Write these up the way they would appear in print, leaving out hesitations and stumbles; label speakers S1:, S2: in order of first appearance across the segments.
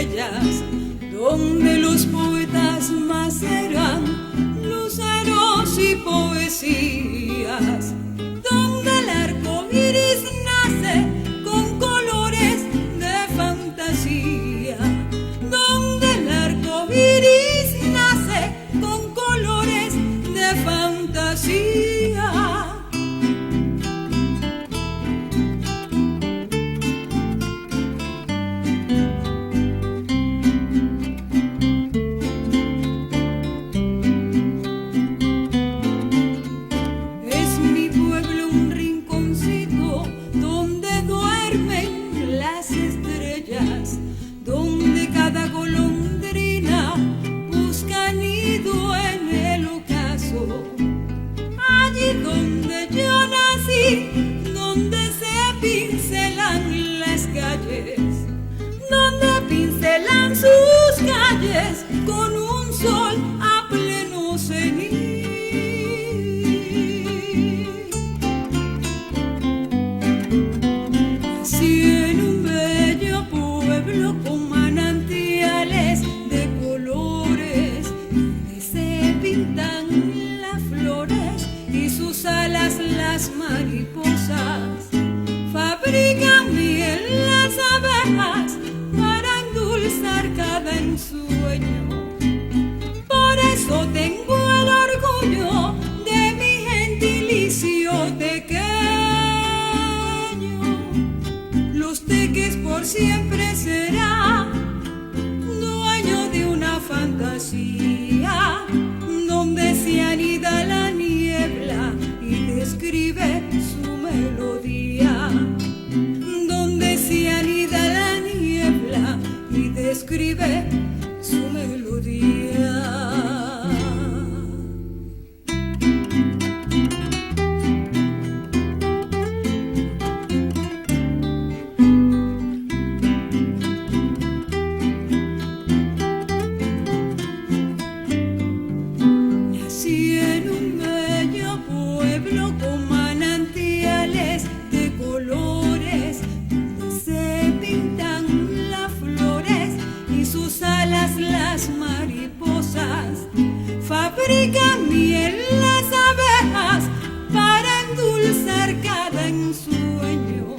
S1: estrellas, donde los poetas maceran luceros y poesías, donde el arco iris nace con colores de fantasía, donde el arco iris nace con colores de fantasía. Donde se pincelan las calles, donde pincelan sus calles con un sol a pleno cenit. Nací en un bello pueblo con manantiales de colores, donde se pintan las flores y sus alas las mariposas, fabrican miel las abejas para endulzar cada ensueño. Por eso tengo el orgullo de mi gentilicio tequeño. Los teques por siempre será dueño de una fantasía, donde se anida la niebla y describe su melodía, donde se anida la niebla y describe su melodía. Fabrican miel las abejas para endulzar cada ensueño.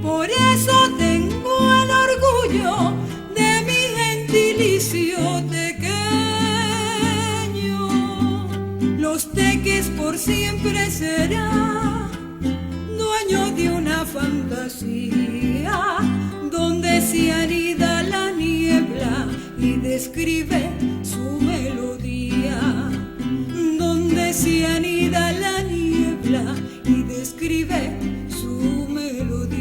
S1: Por eso tengo el orgullo de mi gentilicio tequeño. Los teques por siempre será dueño de una fantasía, donde se anida la niebla y describe su melodía, donde se anida la niebla y describe su melodía.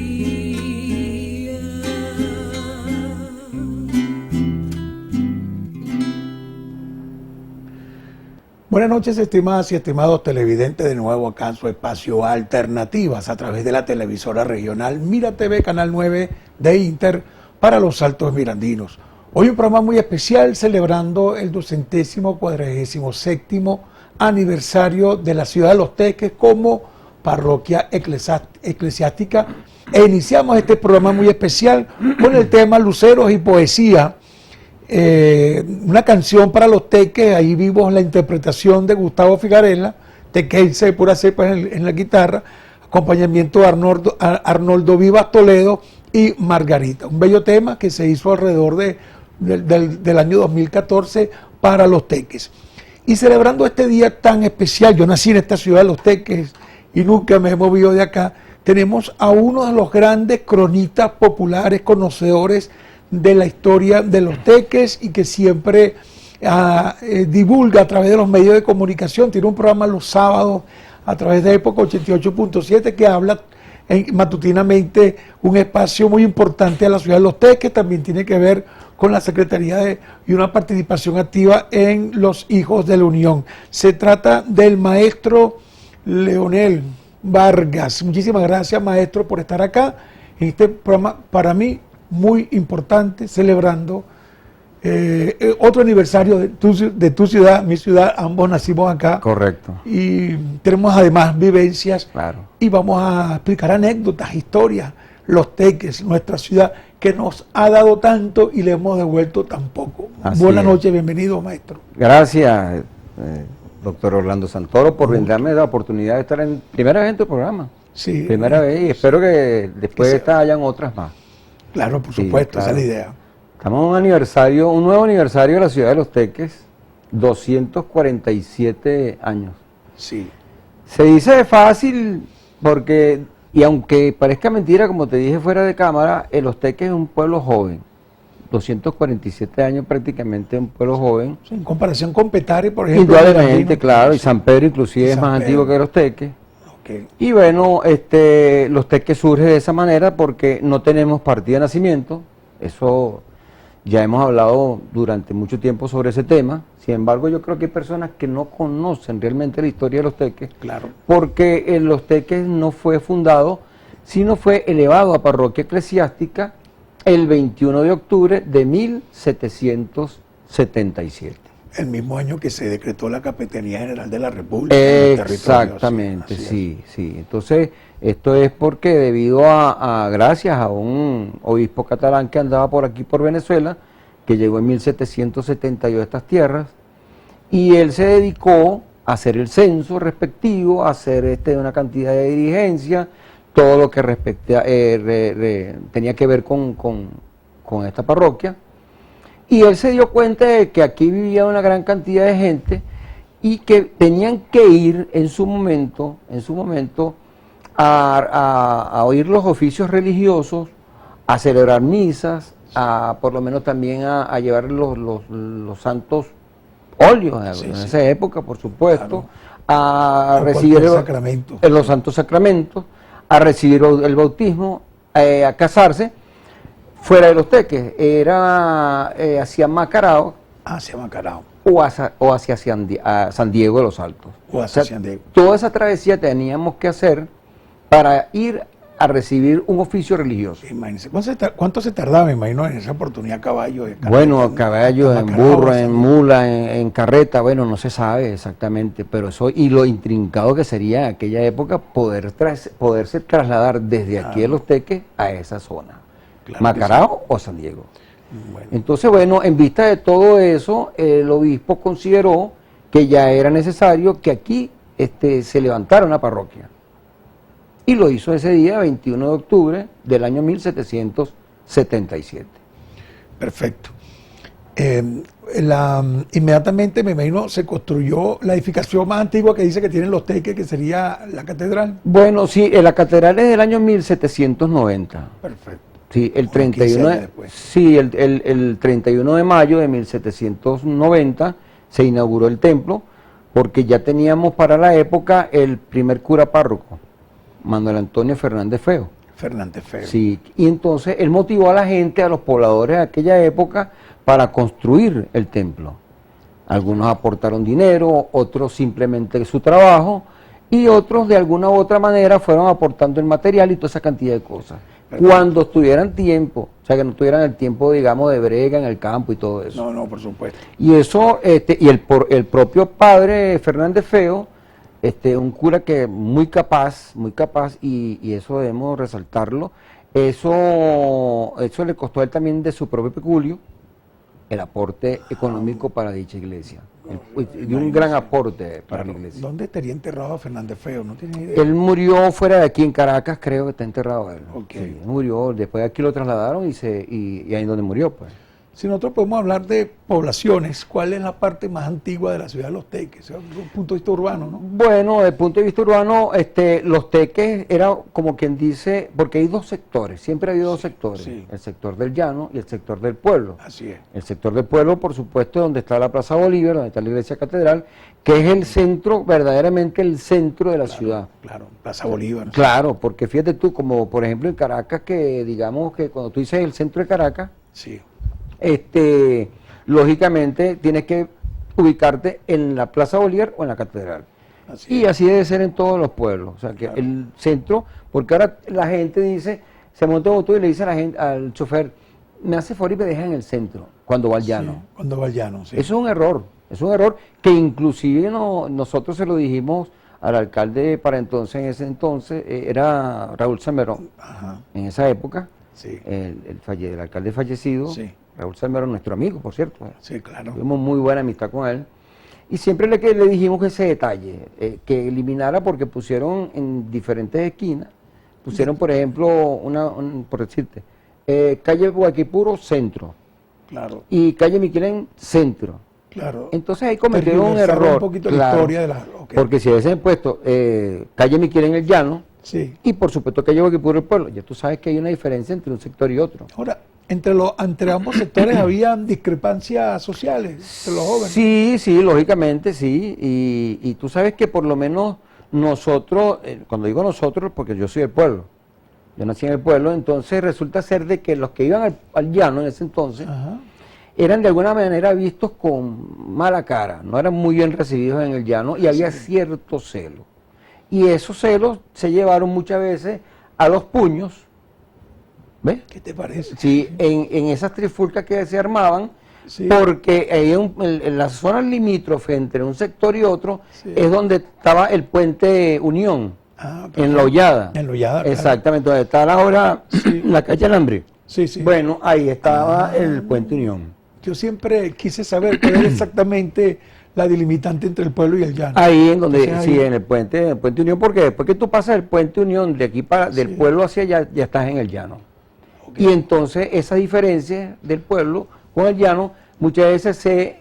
S2: Buenas noches, estimadas y estimados televidentes, de nuevo acá en su espacio Alternativas a través de la televisora regional Mira TV, Canal 9 de Inter para los Altos Mirandinos. Hoy un programa muy especial celebrando el 247º aniversario de la ciudad de Los Teques como parroquia eclesiástica, e iniciamos este programa muy especial con el tema Luceros y Poesía, una canción para Los Teques. Ahí vimos la interpretación de Gustavo Figarella, tequense de pura cepa en la guitarra, acompañamiento de Arnoldo Vivas Toledo y Margarita, un bello tema que se hizo alrededor del año 2014 para Los Teques. Y celebrando este día tan especial, yo nací en esta ciudad de Los Teques y nunca me he movido de acá, tenemos a uno de los grandes cronistas populares, conocedores de la historia de Los Teques y que siempre divulga a través de los medios de comunicación. Tiene un programa los sábados a través de Época 88.7 que habla matutinamente un espacio muy importante de la ciudad de Los Teques. También tiene que ver con la Secretaría y una participación activa en los Hijos de la Unión. Se trata del maestro Leonel Vargas. Muchísimas gracias, maestro, por estar acá en este programa para mí muy importante, celebrando otro aniversario de tu ciudad, mi ciudad. Ambos nacimos acá.
S3: Correcto.
S2: Y tenemos además vivencias.
S3: Claro.
S2: Y vamos a explicar anécdotas, historias, Los Teques, nuestra ciudad, que nos ha dado tanto y le hemos devuelto tan poco. Buenas noches, bienvenido, maestro.
S3: Gracias, doctor Orlando Santoro, por brindarme la oportunidad de estar en primera vez en tu programa.
S2: Sí.
S3: Primera vez, y espero que después de esta hayan otras más.
S2: Claro, por supuesto,
S3: claro.
S2: Esa es la idea.
S3: Estamos en un aniversario, un nuevo aniversario de la ciudad de Los Teques, 247 años.
S2: Sí.
S3: Se dice fácil porque, y aunque parezca mentira, como te dije fuera de cámara, Los Teques es un pueblo joven. 247 años prácticamente un pueblo joven.
S2: Sí, en comparación con Petare, por ejemplo.
S3: Indudablemente, claro, y San Pedro inclusive es más antiguo que Los Teques.
S2: Okay.
S3: Y bueno, Los Teques surge de esa manera porque no tenemos partida de nacimiento. Eso ya hemos hablado durante mucho tiempo sobre ese tema. Sin embargo, yo creo que hay personas que no conocen realmente la historia de Los Teques.
S2: Claro.
S3: Porque Los Teques no fue fundado, sino fue elevado a parroquia eclesiástica el 21 de octubre de 1777.
S2: El mismo año que se decretó la Capitanía General de la República.
S3: Exactamente, sí. Entonces, esto es porque debido gracias a un obispo catalán que andaba por aquí, por Venezuela, que llegó en 1772 a estas tierras, y él se dedicó a hacer el censo respectivo, a hacer una cantidad de diligencia, todo lo que tenía que ver con esta parroquia. Y él se dio cuenta de que aquí vivía una gran cantidad de gente y que tenían que ir en su momento a oír los oficios religiosos, a celebrar misas, por lo menos también a llevar los santos óleos en esa época, por supuesto, a recibir los santos sacramentos, a recibir el bautismo, a casarse. Fuera de Los Teques, era hacia Macarao.
S2: Hacia Macarao.
S3: O hacia San Diego de los Altos.
S2: O hacia San Diego.
S3: Toda esa travesía teníamos que hacer para ir a recibir un oficio religioso.
S2: Imagínense, ¿cuánto se tardaba, me imagino, en esa oportunidad caballo?
S3: Bueno, a caballo, en burro, en mula, en carreta, bueno, no se sabe exactamente, pero eso, y lo intrincado que sería en aquella época poderse trasladar desde aquí de Los Teques a esa zona. Claro, Macarao o San Diego. Bueno. Entonces, bueno, en vista de todo eso, el obispo consideró que ya era necesario que aquí se levantara una parroquia. Y lo hizo ese día, 21 de octubre del año 1777.
S2: Perfecto. Inmediatamente, me imagino, se construyó la edificación más antigua que dice que tienen Los Teques, que sería la catedral.
S3: Bueno, sí, la catedral es del año 1790.
S2: Perfecto.
S3: Sí, el 31 de mayo de 1790 se inauguró el templo, porque ya teníamos para la época el primer cura párroco, Manuel Antonio Fernández Feo.
S2: Fernández Feo.
S3: Sí, y entonces él motivó a la gente, a los pobladores de aquella época, para construir el templo. Algunos aportaron dinero, otros simplemente su trabajo, y otros de alguna u otra manera fueron aportando el material y toda esa cantidad de cosas. Cuando tuvieran tiempo, o sea, que no tuvieran el tiempo, digamos, de brega en el campo y todo eso.
S2: No, por supuesto.
S3: Y eso, y el propio padre Fernández Feo, un cura que muy capaz, y eso debemos resaltarlo, eso le costó a él también de su propio peculio el aporte económico para dicha iglesia. Dio un gran aporte para la iglesia.
S2: ¿Dónde estaría enterrado Fernández Feo? No tiene idea.
S3: Él murió fuera de aquí, en Caracas, creo que está enterrado él.
S2: Okay.
S3: Sí, murió, después de aquí lo trasladaron y ahí es donde murió, pues.
S2: Si nosotros podemos hablar de poblaciones, ¿cuál es la parte más antigua de la ciudad de Los Teques? Desde un punto de vista urbano, ¿no?
S3: Bueno, desde el punto de vista urbano, Los Teques era como quien dice, porque hay dos sectores, siempre ha habido dos sectores, el sector del llano y el sector del pueblo.
S2: Así es.
S3: El sector del pueblo, por supuesto, donde está la Plaza Bolívar, donde está la iglesia catedral, que es el centro, verdaderamente el centro de la ciudad.
S2: Claro, Plaza Bolívar. ¿No?
S3: Claro, porque fíjate tú, como por ejemplo en Caracas, que digamos que cuando tú dices el centro de Caracas,
S2: sí.
S3: Lógicamente tienes que ubicarte en la Plaza Bolívar o en la catedral. Así debe ser en todos los pueblos. O sea, que el centro, porque ahora la gente dice, se monta un auto y le dice a la gente, al chofer, me hace favor y me deja en el centro, cuando va al llano.
S2: Sí, cuando va al llano, sí.
S3: Eso es un error que inclusive nosotros se lo dijimos al alcalde para entonces, en ese entonces, era Raúl Salmerón.
S2: Ajá.
S3: En esa época,
S2: Sí.
S3: el alcalde fallecido,
S2: Sí.
S3: Raúl Salmerón, nuestro amigo, por cierto.
S2: Sí, claro.
S3: Tuvimos muy buena amistad con él. Y siempre le dijimos ese detalle, que eliminara porque pusieron en diferentes esquinas, pusieron, por ejemplo, por decirte, calle Guaquipuro, centro,
S2: Claro,
S3: y calle Miquelén, centro.
S2: claro.
S3: Entonces ahí cometieron un
S2: Tergiversaron
S3: error.
S2: un poquito la
S3: claro,
S2: historia de la... ok.
S3: Porque si hubiesen puesto calle Miquelén, el llano,
S2: Sí.
S3: y por supuesto calle Guaquipuro, el pueblo, ya tú sabes que hay una diferencia entre un sector y otro.
S2: Ahora, entre ambos sectores había discrepancias sociales entre los jóvenes.
S3: Sí, sí, lógicamente, sí. Y tú sabes que por lo menos nosotros, cuando digo nosotros, porque yo soy del pueblo, yo nací en el pueblo, entonces resulta ser de que los que iban al llano en ese entonces
S2: Ajá.
S3: eran de alguna manera vistos con mala cara, no eran muy bien recibidos en el llano y había cierto celo. Y esos celos se llevaron muchas veces a los puños, ¿ves?
S2: ¿Qué te parece?
S3: Sí, en esas trifulcas que se armaban,
S2: Sí.
S3: porque ahí en las zonas limítrofes entre un sector y otro
S2: Sí.
S3: es donde estaba el puente Unión,
S2: Ah,
S3: en
S2: perfecto.
S3: La Hollada.
S2: En La Hollada, claro.
S3: Exactamente, donde está ahora la calle Alambre.
S2: Sí, sí.
S3: Bueno, ahí estaba el puente Unión.
S2: Yo siempre quise saber cuál era exactamente la delimitante entre el pueblo y el llano.
S3: Ahí en donde,
S2: Entonces,
S3: sí,
S2: ahí-
S3: en el puente Unión, porque después que tú pasas el puente Unión de aquí del
S2: Sí.
S3: pueblo hacia allá, ya estás en el llano.
S2: Ok.
S3: Y entonces esa diferencia del pueblo con el llano muchas veces se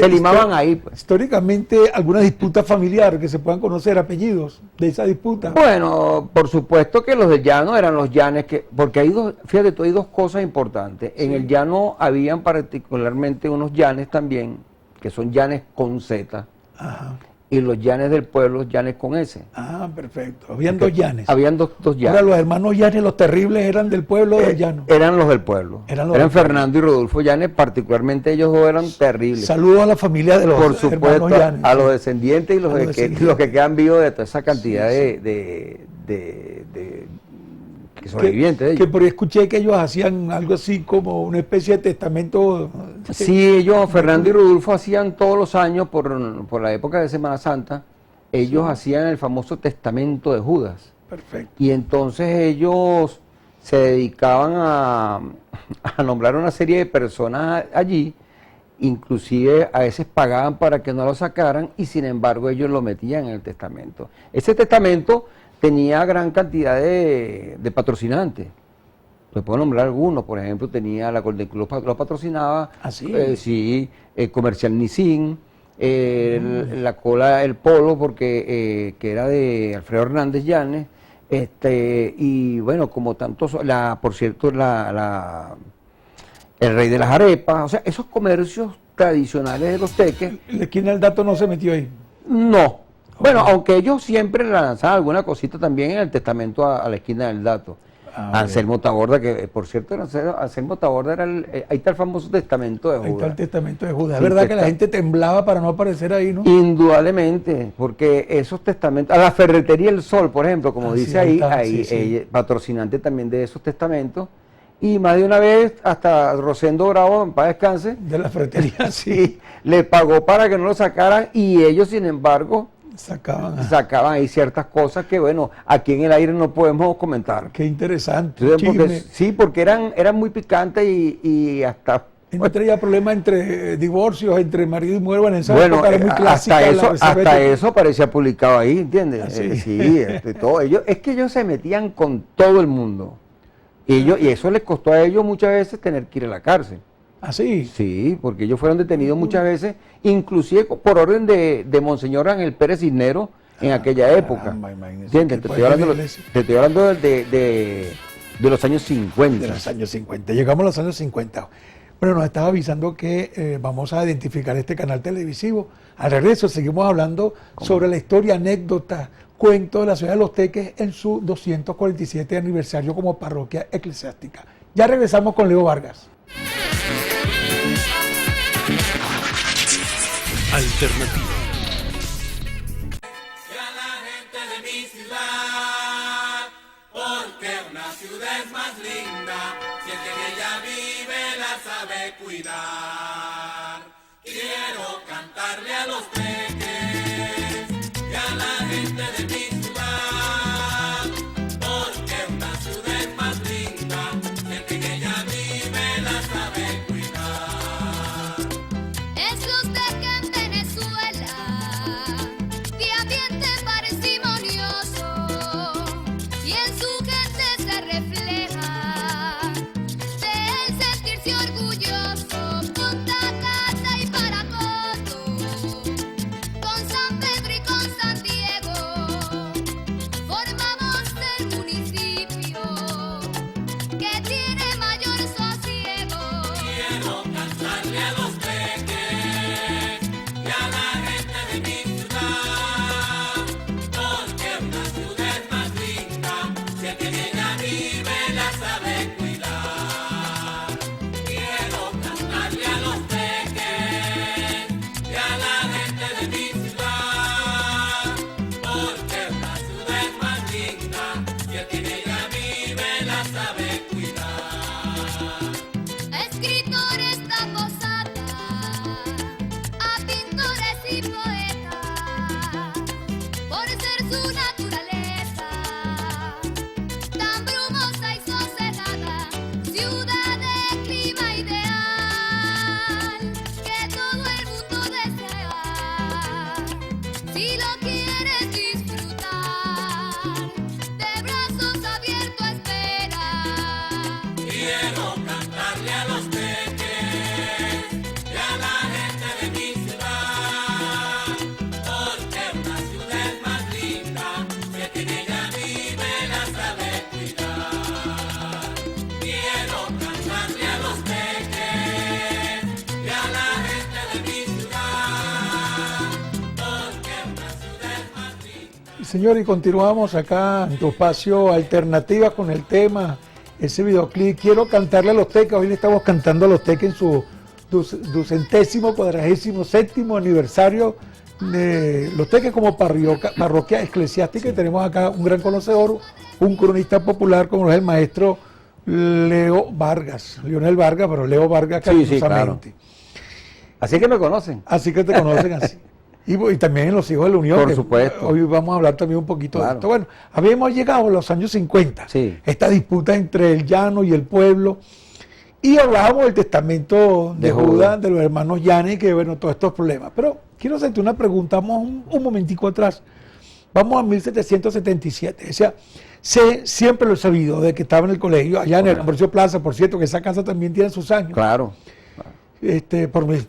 S3: limaban ahí, pues.
S2: Históricamente, alguna disputa familiar que se puedan conocer apellidos de esa disputa.
S3: Bueno, por supuesto que los del llano eran los llanes que, porque hay dos, fíjate tú, hay dos cosas importantes. En el llano habían particularmente unos llanes también, que son llanes con Z,
S2: Ajá.
S3: y los llanes del pueblo, llanes con S.
S2: Ah, perfecto. Habían dos llanes.
S3: Habían dos
S2: Ahora
S3: llanes.
S2: los hermanos Llanes, los terribles, eran del pueblo del llano.
S3: Eran los del pueblo.
S2: Eran los del
S3: Fernando y Rodolfo Llanes, particularmente ellos dos eran terribles.
S2: Saludos a la familia de los
S3: Por supuesto,
S2: hermanos Llanes.
S3: a los descendientes y
S2: A los descendientes.
S3: los que quedan vivos de toda esa cantidad
S2: Sí, sí.
S3: de sobrevivientes. de
S2: que
S3: ellos.
S2: por ahí escuché que ellos hacían algo así como una especie de testamento.
S3: Sí, ellos, Fernando y Rodolfo, hacían todos los años, por la época de Semana Santa, ellos hacían el famoso testamento de Judas.
S2: Perfecto.
S3: Y entonces ellos se dedicaban a nombrar una serie de personas allí, inclusive a veces pagaban para que no lo sacaran y sin embargo ellos lo metían en el testamento. Ese testamento tenía gran cantidad de patrocinantes. Les puedo nombrar algunos, por ejemplo, tenía la Golden Club, lo patrocinaba,
S2: ¿Ah, sí?
S3: sí, el Comercial Nissin, la Cola El Polo, porque que era de Alfredo Hernández Llanes, y bueno, como tantos, por cierto, el Rey de las Arepas, o sea, esos comercios tradicionales de los teques,
S2: La esquina del dato no se metió ahí.
S3: no. Bueno, aunque ellos siempre lanzaban alguna cosita también en el testamento a la esquina del dato.
S2: Ah,
S3: Anselmo Taborda, que por cierto, Anselmo Taborda era ahí está el famoso testamento de
S2: Ahí está el
S3: Judas.
S2: testamento de Judas.
S3: Sí,
S2: Es verdad que la
S3: está-
S2: gente temblaba para no aparecer ahí, ¿no?
S3: Indudablemente, porque esos testamentos, a la Ferretería El Sol, por ejemplo, como
S2: Ah, sí,
S3: dice
S2: ahí
S3: ahí,
S2: está,
S3: ahí
S2: sí, sí.
S3: ella, patrocinante también de esos testamentos, y más de una vez hasta Rosendo Bravo, en paz descanse,
S2: De la fratería, sí.
S3: sí, le pagó para que no lo sacaran, y ellos, sin embargo,
S2: Sacaban.
S3: sacaban ahí ciertas cosas que, bueno, aquí en el aire no podemos comentar.
S2: Qué interesante.
S3: Entonces, porque-
S2: Chisme.
S3: sí, porque eran muy picantes y hasta...
S2: Entre ya problemas entre divorcios, entre marido y mujer. Bueno, en esa
S3: Bueno,
S2: época era muy clásica
S3: hasta
S2: la
S3: eso,
S2: reserva
S3: hasta
S2: de-
S3: eso parecía publicado ahí, ¿entiendes?
S2: Ah, sí.
S3: Sí, todo. Es que ellos se metían con todo el mundo. Y eso les costó a ellos muchas veces tener que ir a la cárcel.
S2: Así.
S3: Sí, porque ellos fueron detenidos muchas veces, inclusive por orden de Monseñor Ángel Pérez Cisnero en aquella época.
S2: caramba, imagínese,
S3: ¿Entiendes?
S2: que
S3: Te
S2: fue
S3: estoy hablando,
S2: de la iglesia.
S3: te estoy hablando de los años 50.
S2: De los años 50. Llegamos a los años 50. Bueno, nos estaba avisando que vamos a identificar este canal televisivo. Al regreso seguimos hablando sobre la historia, anécdota, cuento de la ciudad de Los Teques en su 247 aniversario como parroquia eclesiástica. Ya regresamos con Leo Vargas.
S4: Alternativa.
S5: Y a la gente de mi ciudad, porque una ciudad es más linda, si el que en ella vive la sabe cuidar. Quiero cantarle a los teques y a Quiero cantarle a los peques y a la gente de mi ciudad, porque una ciudad es más linda si es que en ella vive la sabe cuidar. Quiero cantarle a los peques y a la gente de mi ciudad, porque una ciudad es más linda.
S2: Señor, y continuamos acá en tu espacio Alternativas con el tema, ese videoclip. Quiero cantarle a los teques. Hoy le estamos cantando a los teques en su 247º aniversario de los teques como parroquia eclesiástica. Y tenemos acá un gran conocedor, un cronista popular como es el maestro Leo Vargas, Leonel Vargas, pero Leo Vargas cariñosamente.
S3: Así que me conocen.
S2: Así que te conocen así. Y también en los hijos de la Unión.
S3: Por supuesto.
S2: Hoy vamos a hablar también un poquito de esto. Bueno, habíamos llegado a los años 50.
S3: Sí.
S2: Esta disputa entre el llano y el pueblo. Y hablábamos del testamento de Judas, de los hermanos Yanes, que bueno, todos estos problemas. Pero quiero hacerte una pregunta, vamos un momentico atrás. Vamos a 1777. O sea, siempre lo he sabido, de que estaba en el colegio, allá en el Ambrosio Plaza, por cierto, que esa casa también tiene sus años.
S3: Claro.
S2: Por mis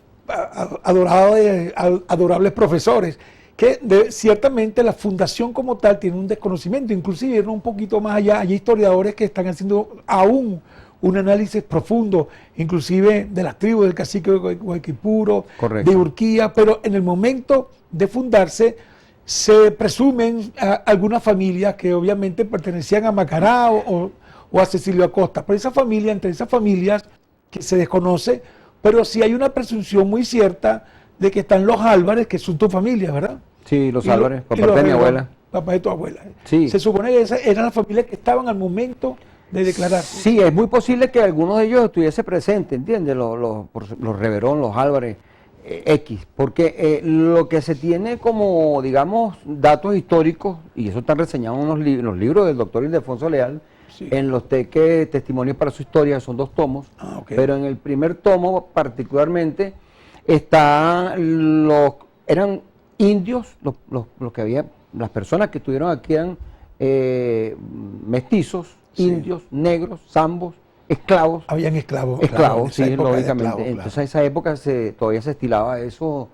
S2: adorables profesores, que ciertamente la fundación como tal tiene un desconocimiento, inclusive irnos un poquito más allá, hay historiadores que están haciendo aún un análisis profundo, inclusive de las tribus del cacique de Guayquipuro, de Urquía, pero en el momento de fundarse se presumen algunas familias que obviamente pertenecían a Macará o a Cecilio Acosta, pero entre esas familias que se desconoce, pero sí hay una presunción muy cierta de que están los Álvarez, que son tu familia, ¿verdad?
S3: Sí, los Álvarez, por parte de mi abuela.
S2: Papá de tu abuela.
S3: Sí.
S2: Se supone que esas eran las familias que estaban al momento de declarar.
S3: Sí, es muy posible que alguno de ellos estuviese presente, ¿entiendes? Los Reverón, los Álvarez, X, porque lo que se tiene como, digamos, datos históricos, y eso está reseñado en los libros del doctor Ildefonso Leal, sí, en los teques Testimonios para su Historia, son 2 tomos, pero en el primer tomo particularmente eran indios, los que había, las personas que estuvieron aquí eran mestizos, sí, indios, negros, zambos, esclavos.
S2: Habían esclavos.
S3: Esclavos, sí, lógicamente. Entonces en esa época todavía se estilaba eso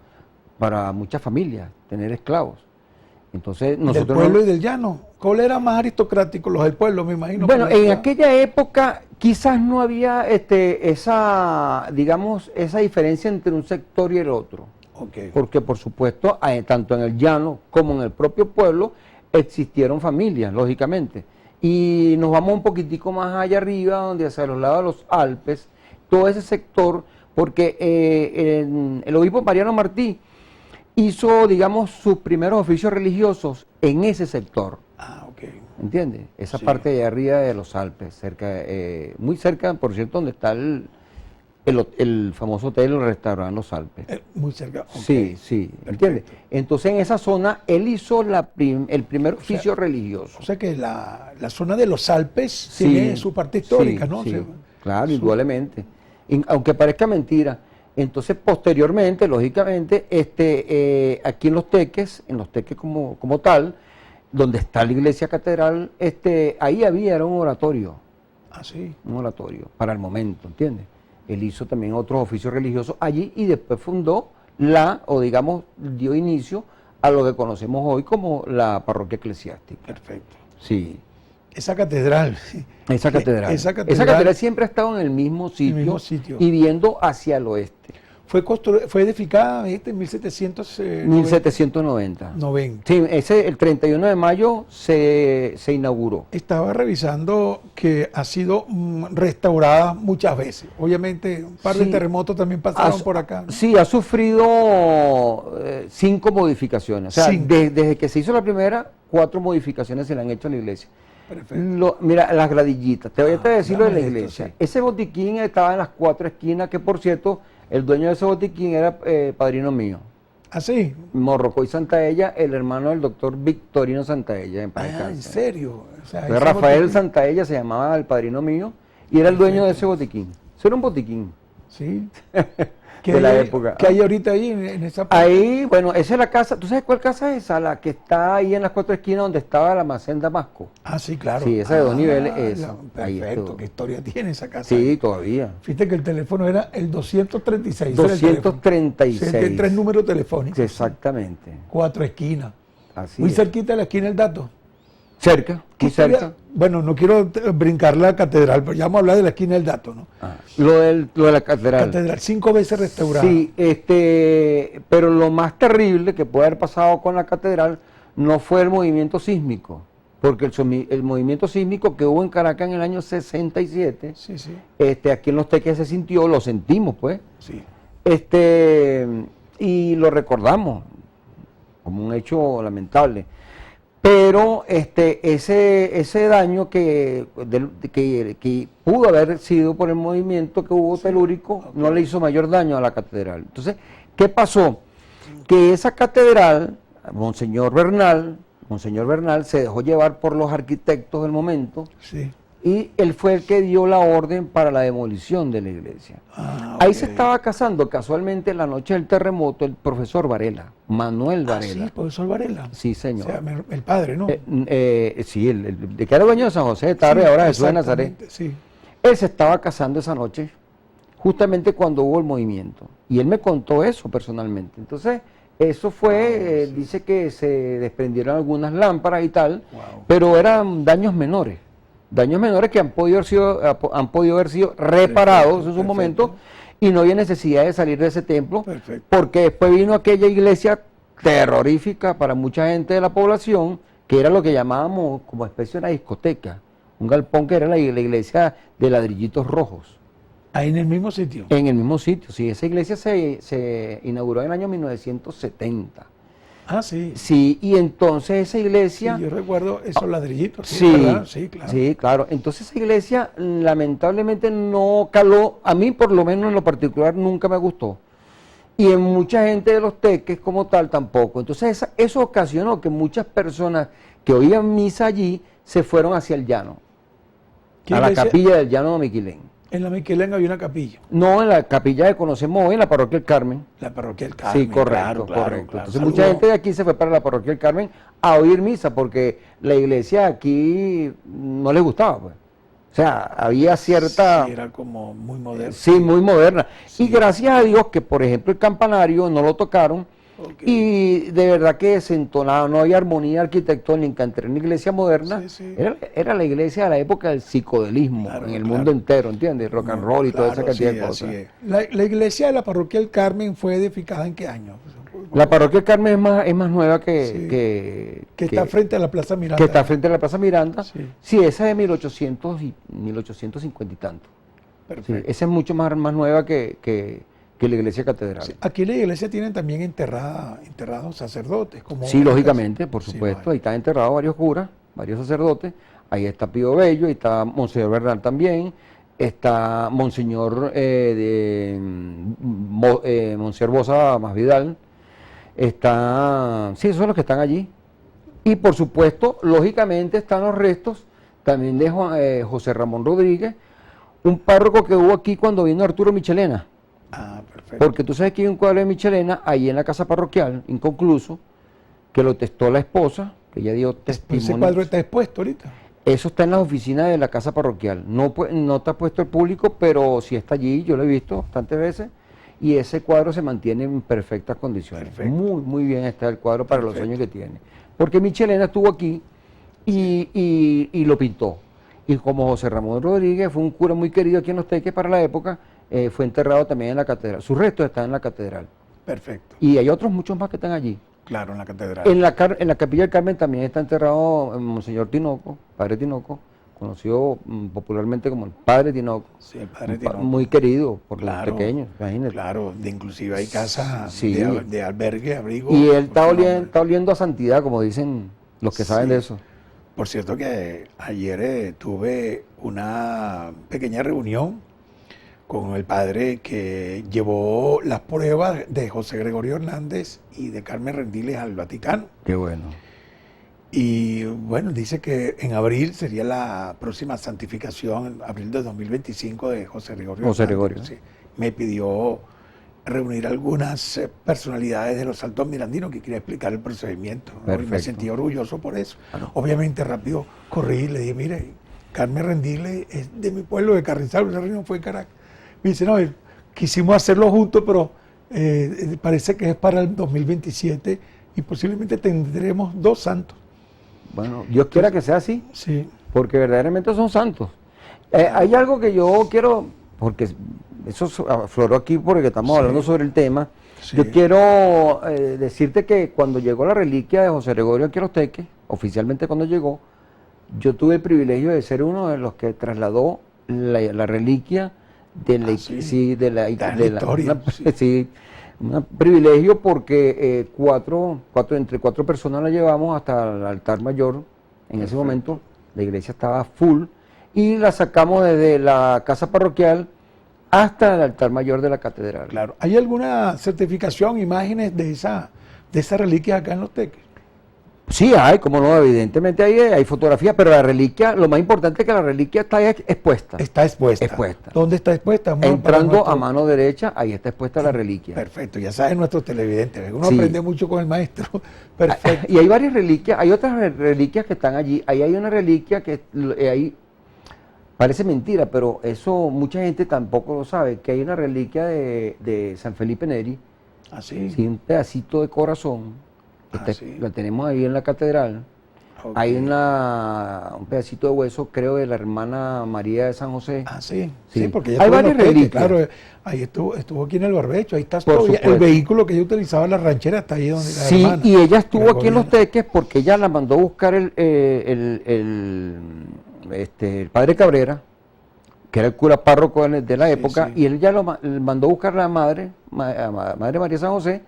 S3: para muchas familias, tener esclavos. Entonces nosotros...
S2: Del pueblo y del llano. ¿Cuál era más aristocrático? Los del pueblo, me imagino.
S3: Bueno, en aquella época quizás no había esa diferencia entre un sector y el otro. Porque por supuesto, tanto en el llano como en el propio pueblo existieron familias, lógicamente. Y nos vamos un poquitico más allá arriba, donde hacia los lados de los Alpes, todo ese sector, porque el obispo Mariano Martí hizo, digamos, sus primeros oficios religiosos en ese sector. ¿Entiendes? Esa parte de arriba de los Alpes, muy cerca, por cierto, donde está el famoso hotel o restaurante Los Alpes.
S2: Muy cerca.
S3: Sí, sí, ¿entiendes? Entonces en esa zona él hizo el primer oficio religioso.
S2: O sea que la zona de los Alpes tiene su parte histórica, ¿no?
S3: Sí, claro, indudablemente. Aunque parezca mentira. Entonces posteriormente, lógicamente, aquí en los teques como tal, donde está la iglesia catedral, ahí era un oratorio.
S2: Ah, sí.
S3: Un oratorio, para el momento, ¿entiendes? Él hizo también otros oficios religiosos allí y después fundó dio inicio a lo que conocemos hoy como la parroquia eclesiástica.
S2: Perfecto.
S3: Sí.
S2: Esa catedral.
S3: Esa catedral siempre ha estado en el mismo sitio, y viendo hacia el oeste.
S2: Fue edificada en
S3: 1790.
S2: 90.
S3: Sí, el 31 de mayo se inauguró.
S2: Estaba revisando que ha sido restaurada muchas veces. Obviamente, un par de terremotos también pasaron por acá, ¿no?
S3: Sí, ha sufrido 5 modificaciones. O sea, desde que se hizo la primera, 4 modificaciones se le han hecho a la iglesia.
S2: Perfecto.
S3: Mira, las gradillitas. Te voy a decir lo de la iglesia. Sí. Ese botiquín estaba en las 4 esquinas, que por cierto, el dueño de ese botiquín era padrino mío.
S2: ¿Ah, sí?
S3: Morrocoy Santaella, el hermano del doctor Victorino Santaella.
S2: ¿En serio?
S3: O sea, Rafael Santaella se llamaba el padrino mío y era el dueño de ese botiquín. Eso era un botiquín.
S2: Sí.
S3: de la época.
S2: ¿Qué hay ahorita ahí en esa parte?
S3: Ahí, bueno, esa es la casa. ¿Tú sabes cuál casa es esa? La que está ahí en las 4 esquinas donde estaba el almacén Damasco.
S2: Ah, sí, claro.
S3: Sí, esa de 2 niveles, esa. Ahí
S2: Perfecto,
S3: estuvo.
S2: ¿qué historia tiene esa casa?
S3: Sí, todavía.
S2: Fíjate que el teléfono era el 236. ese era el teléfono.
S3: 236.
S2: Sí, tiene 3 números telefónicos.
S3: Exactamente.
S2: 4 esquinas.
S3: Así
S2: Muy
S3: es.
S2: cerquita de la esquina del dato.
S3: Cerca,
S2: ¿Qué
S3: muy cerca.
S2: historia? Bueno, no quiero brincar la catedral, pero ya vamos a hablar de la esquina del dato, ¿no?
S3: Lo de la catedral.
S2: Catedral 5 veces restaurada.
S3: Sí, pero lo más terrible que puede haber pasado con la catedral no fue el movimiento sísmico, porque el movimiento sísmico que hubo en Caracas en el año 67,
S2: Sí, sí,
S3: aquí en Los Teques se sintió, lo sentimos pues,
S2: sí.
S3: y lo recordamos como un hecho lamentable. Pero ese daño que pudo haber sido por el movimiento que hubo telúrico no le hizo mayor daño a la catedral. Entonces, ¿qué pasó? Que esa catedral, Monseñor Bernal se dejó llevar por los arquitectos del momento
S2: Sí.
S3: y él fue el que dio la orden para la demolición de la iglesia. Ahí se estaba casando casualmente la noche del terremoto el profesor Varela, Manuel Varela.
S2: Sí, profesor Varela.
S3: Sí, señor.
S2: O sea, el padre, ¿no?
S3: Sí, el de que era dueño de San José de Tarre, ahora Jesús de Nazaret.
S2: Exactamente, sí.
S3: Él se estaba casando esa noche, justamente cuando hubo el movimiento. Y él me contó eso personalmente. Entonces, eso fue, dice que se desprendieron algunas lámparas y tal, pero eran daños menores. Daños menores que han podido haber sido reparados en su momento y no había necesidad de salir de ese templo, porque después vino aquella iglesia terrorífica para mucha gente de la población, que era lo que llamábamos como especie de una discoteca, un galpón que era la iglesia de ladrillitos rojos.
S2: Ahí en el mismo sitio.
S3: En el mismo sitio, sí, esa iglesia se inauguró en el año 1970.
S2: Ah, sí.
S3: Sí, y entonces esa iglesia...
S2: Sí, yo recuerdo esos ladrillitos.
S3: Sí,
S2: ¿verdad? Sí, claro.
S3: sí, claro. Entonces esa iglesia lamentablemente no caló, a mí por lo menos en lo particular nunca me gustó. Y en mucha gente de Los Teques como tal tampoco. Entonces eso ocasionó que muchas personas que oían misa allí se fueron hacia el llano,
S2: ¿Qué
S3: a la
S2: iglesia?
S3: capilla del llano de Miquilén.
S2: En la Miquelén había una capilla,
S3: No, en la capilla que conocemos hoy, en la parroquia del Carmen.
S2: la parroquia del Carmen.
S3: Sí, correcto,
S2: claro,
S3: correcto.
S2: claro.
S3: Entonces mucha gente de aquí se fue para la parroquia del Carmen a oír misa porque la iglesia aquí no les gustaba, pues. O sea, había cierta...
S2: Sí, era como muy moderno.
S3: Sí, muy moderna. Y gracias a Dios que, por ejemplo, el campanario no lo tocaron y de verdad que desentonaba, no había armonía arquitectónica entre una iglesia moderna.
S2: Sí, sí.
S3: Era la iglesia de la época del psicodelismo
S2: Claro,
S3: en el
S2: claro.
S3: mundo entero, ¿entiendes? Rock and roll y toda esa
S2: Claro,
S3: cantidad
S2: sí,
S3: de cosas.
S2: así es. La iglesia de la parroquia del Carmen fue edificada ¿en qué año?
S3: La parroquia del Carmen es más nueva
S2: Sí. que está frente a la Plaza Miranda.
S3: que está frente a la Plaza Miranda.
S2: Sí.
S3: Sí, esa es de 1850 y tanto. Sí,
S2: Perfecto.
S3: esa es mucho más nueva que la iglesia catedral.
S2: Sí, aquí en la iglesia tienen también enterrados sacerdotes. Como
S3: Sí, lógicamente, por
S2: Sí,
S3: supuesto.
S2: vale.
S3: Ahí están enterrados varios curas, varios sacerdotes. Ahí está Pío Bello, ahí está Monseñor Bernal también. Está Monseñor Monseñor Bosa Masvidal. Sí, esos son los que están allí. Y por supuesto, lógicamente, están los restos también de José Ramón Rodríguez, un párroco que hubo aquí cuando vino Arturo Michelena.
S2: Ah, perfecto.
S3: Porque tú sabes que hay un cuadro de Michelena ahí en la casa parroquial, inconcluso, que lo testó la esposa, que ella dio testimonio.
S2: Ese cuadro está expuesto ahorita.
S3: Eso está en las oficinas de la casa parroquial. No está puesto al público, pero sí está allí, yo lo he visto bastantes veces. Y ese cuadro se mantiene en perfectas condiciones.
S2: Perfecto.
S3: Muy, muy bien está el cuadro para los años que tiene. Porque Michelena estuvo aquí y lo pintó. Y como José Ramón Rodríguez fue un cura muy querido aquí en Los Teques para la época, fue enterrado también en la catedral. Sus restos están en la catedral.
S2: Perfecto.
S3: Y hay otros muchos más que están allí.
S2: Claro, en la catedral.
S3: En la capilla del Carmen también está enterrado Monseñor Tinoco, Padre Tinoco, conocido popularmente como el Padre Tinoco.
S2: Sí, el padre
S3: Un
S2: Tinoco.
S3: muy querido por
S2: Claro,
S3: los pequeños, imagínate.
S2: Claro, inclusive hay casas
S3: Sí.
S2: de albergue, abrigo.
S3: Y él está,
S2: por su nombre.
S3: está oliendo a santidad, como dicen los que saben
S2: Sí.
S3: de eso.
S2: Por cierto que ayer tuve una pequeña reunión con el padre que llevó las pruebas de José Gregorio Hernández y de Carmen Rendiles al Vaticano.
S3: Qué bueno.
S2: Y bueno, dice que en abril sería la próxima santificación, en abril de 2025 de José Gregorio
S3: José
S2: Hernández.
S3: Gregorio.
S2: Sí. Me pidió reunir algunas personalidades de los Altos Mirandinos que quería explicar el procedimiento, ¿no? Y me
S3: Perfecto.
S2: sentí orgulloso por eso.
S3: Claro.
S2: Obviamente rápido corrí y le dije, mire, Carmen Rendile es de mi pueblo, de Carrizal, esa reunión fue en Caracas. Me dice, no, quisimos hacerlo juntos, pero parece que es para el 2027 y posiblemente tendremos 2 santos.
S3: Bueno, Dios quiera que sea así,
S2: Sí,
S3: porque verdaderamente son santos. Hay algo que yo quiero, porque eso afloró aquí porque estamos
S2: Sí.
S3: hablando sobre el tema.
S2: Sí.
S3: Yo quiero decirte que cuando llegó la reliquia de José Gregorio aquí a Los Teques, oficialmente cuando llegó, yo tuve el privilegio de ser uno de los que trasladó la reliquia de la,
S2: sí.
S3: sí, de la
S2: historia, sí.
S3: sí, un privilegio porque entre cuatro personas la llevamos hasta el altar mayor. En ese momento la iglesia estaba full y la sacamos desde la casa parroquial hasta el altar mayor de la catedral.
S2: claro. ¿Hay alguna certificación, imágenes de esa reliquia acá en Los Teques?
S3: Sí, hay, como no, evidentemente hay fotografías, pero la reliquia, lo más importante es que la reliquia está expuesta.
S2: Está expuesta.
S3: Expuesta.
S2: ¿Dónde está expuesta? Vamos
S3: Entrando
S2: para nuestro-
S3: a mano derecha, ahí está expuesta la reliquia.
S2: Perfecto, ya saben nuestros televidentes. Uno
S3: Sí.
S2: aprende mucho con el maestro. Perfecto.
S3: Y hay varias reliquias, hay otras reliquias que están allí. Ahí hay una reliquia que ahí parece mentira, pero eso mucha gente tampoco lo sabe, que hay una reliquia de San Felipe Neri,
S2: Así.
S3: sí, un pedacito de corazón,
S2: Sí.
S3: la tenemos ahí en la catedral.
S2: Ok.
S3: Hay un pedacito de hueso, creo, de la hermana María de San José.
S2: Ah, sí.
S3: Sí.
S2: Sí, porque ella
S3: Hay
S2: estuvo en
S3: varias
S2: Los Teques,
S3: reliquias.
S2: claro, ahí estuvo aquí en el Barbecho, ahí está
S3: Por
S2: todo. El
S3: supuesto.
S2: vehículo que ella utilizaba en la ranchera está ahí donde la
S3: Sí,
S2: hermana,
S3: y ella estuvo aquí en Los
S2: Gregoriana.
S3: Teques porque ella la mandó a buscar el padre Cabrera, que era el cura párroco de la
S2: Sí,
S3: época,
S2: sí.
S3: y él ya le mandó a buscar a la madre María San José,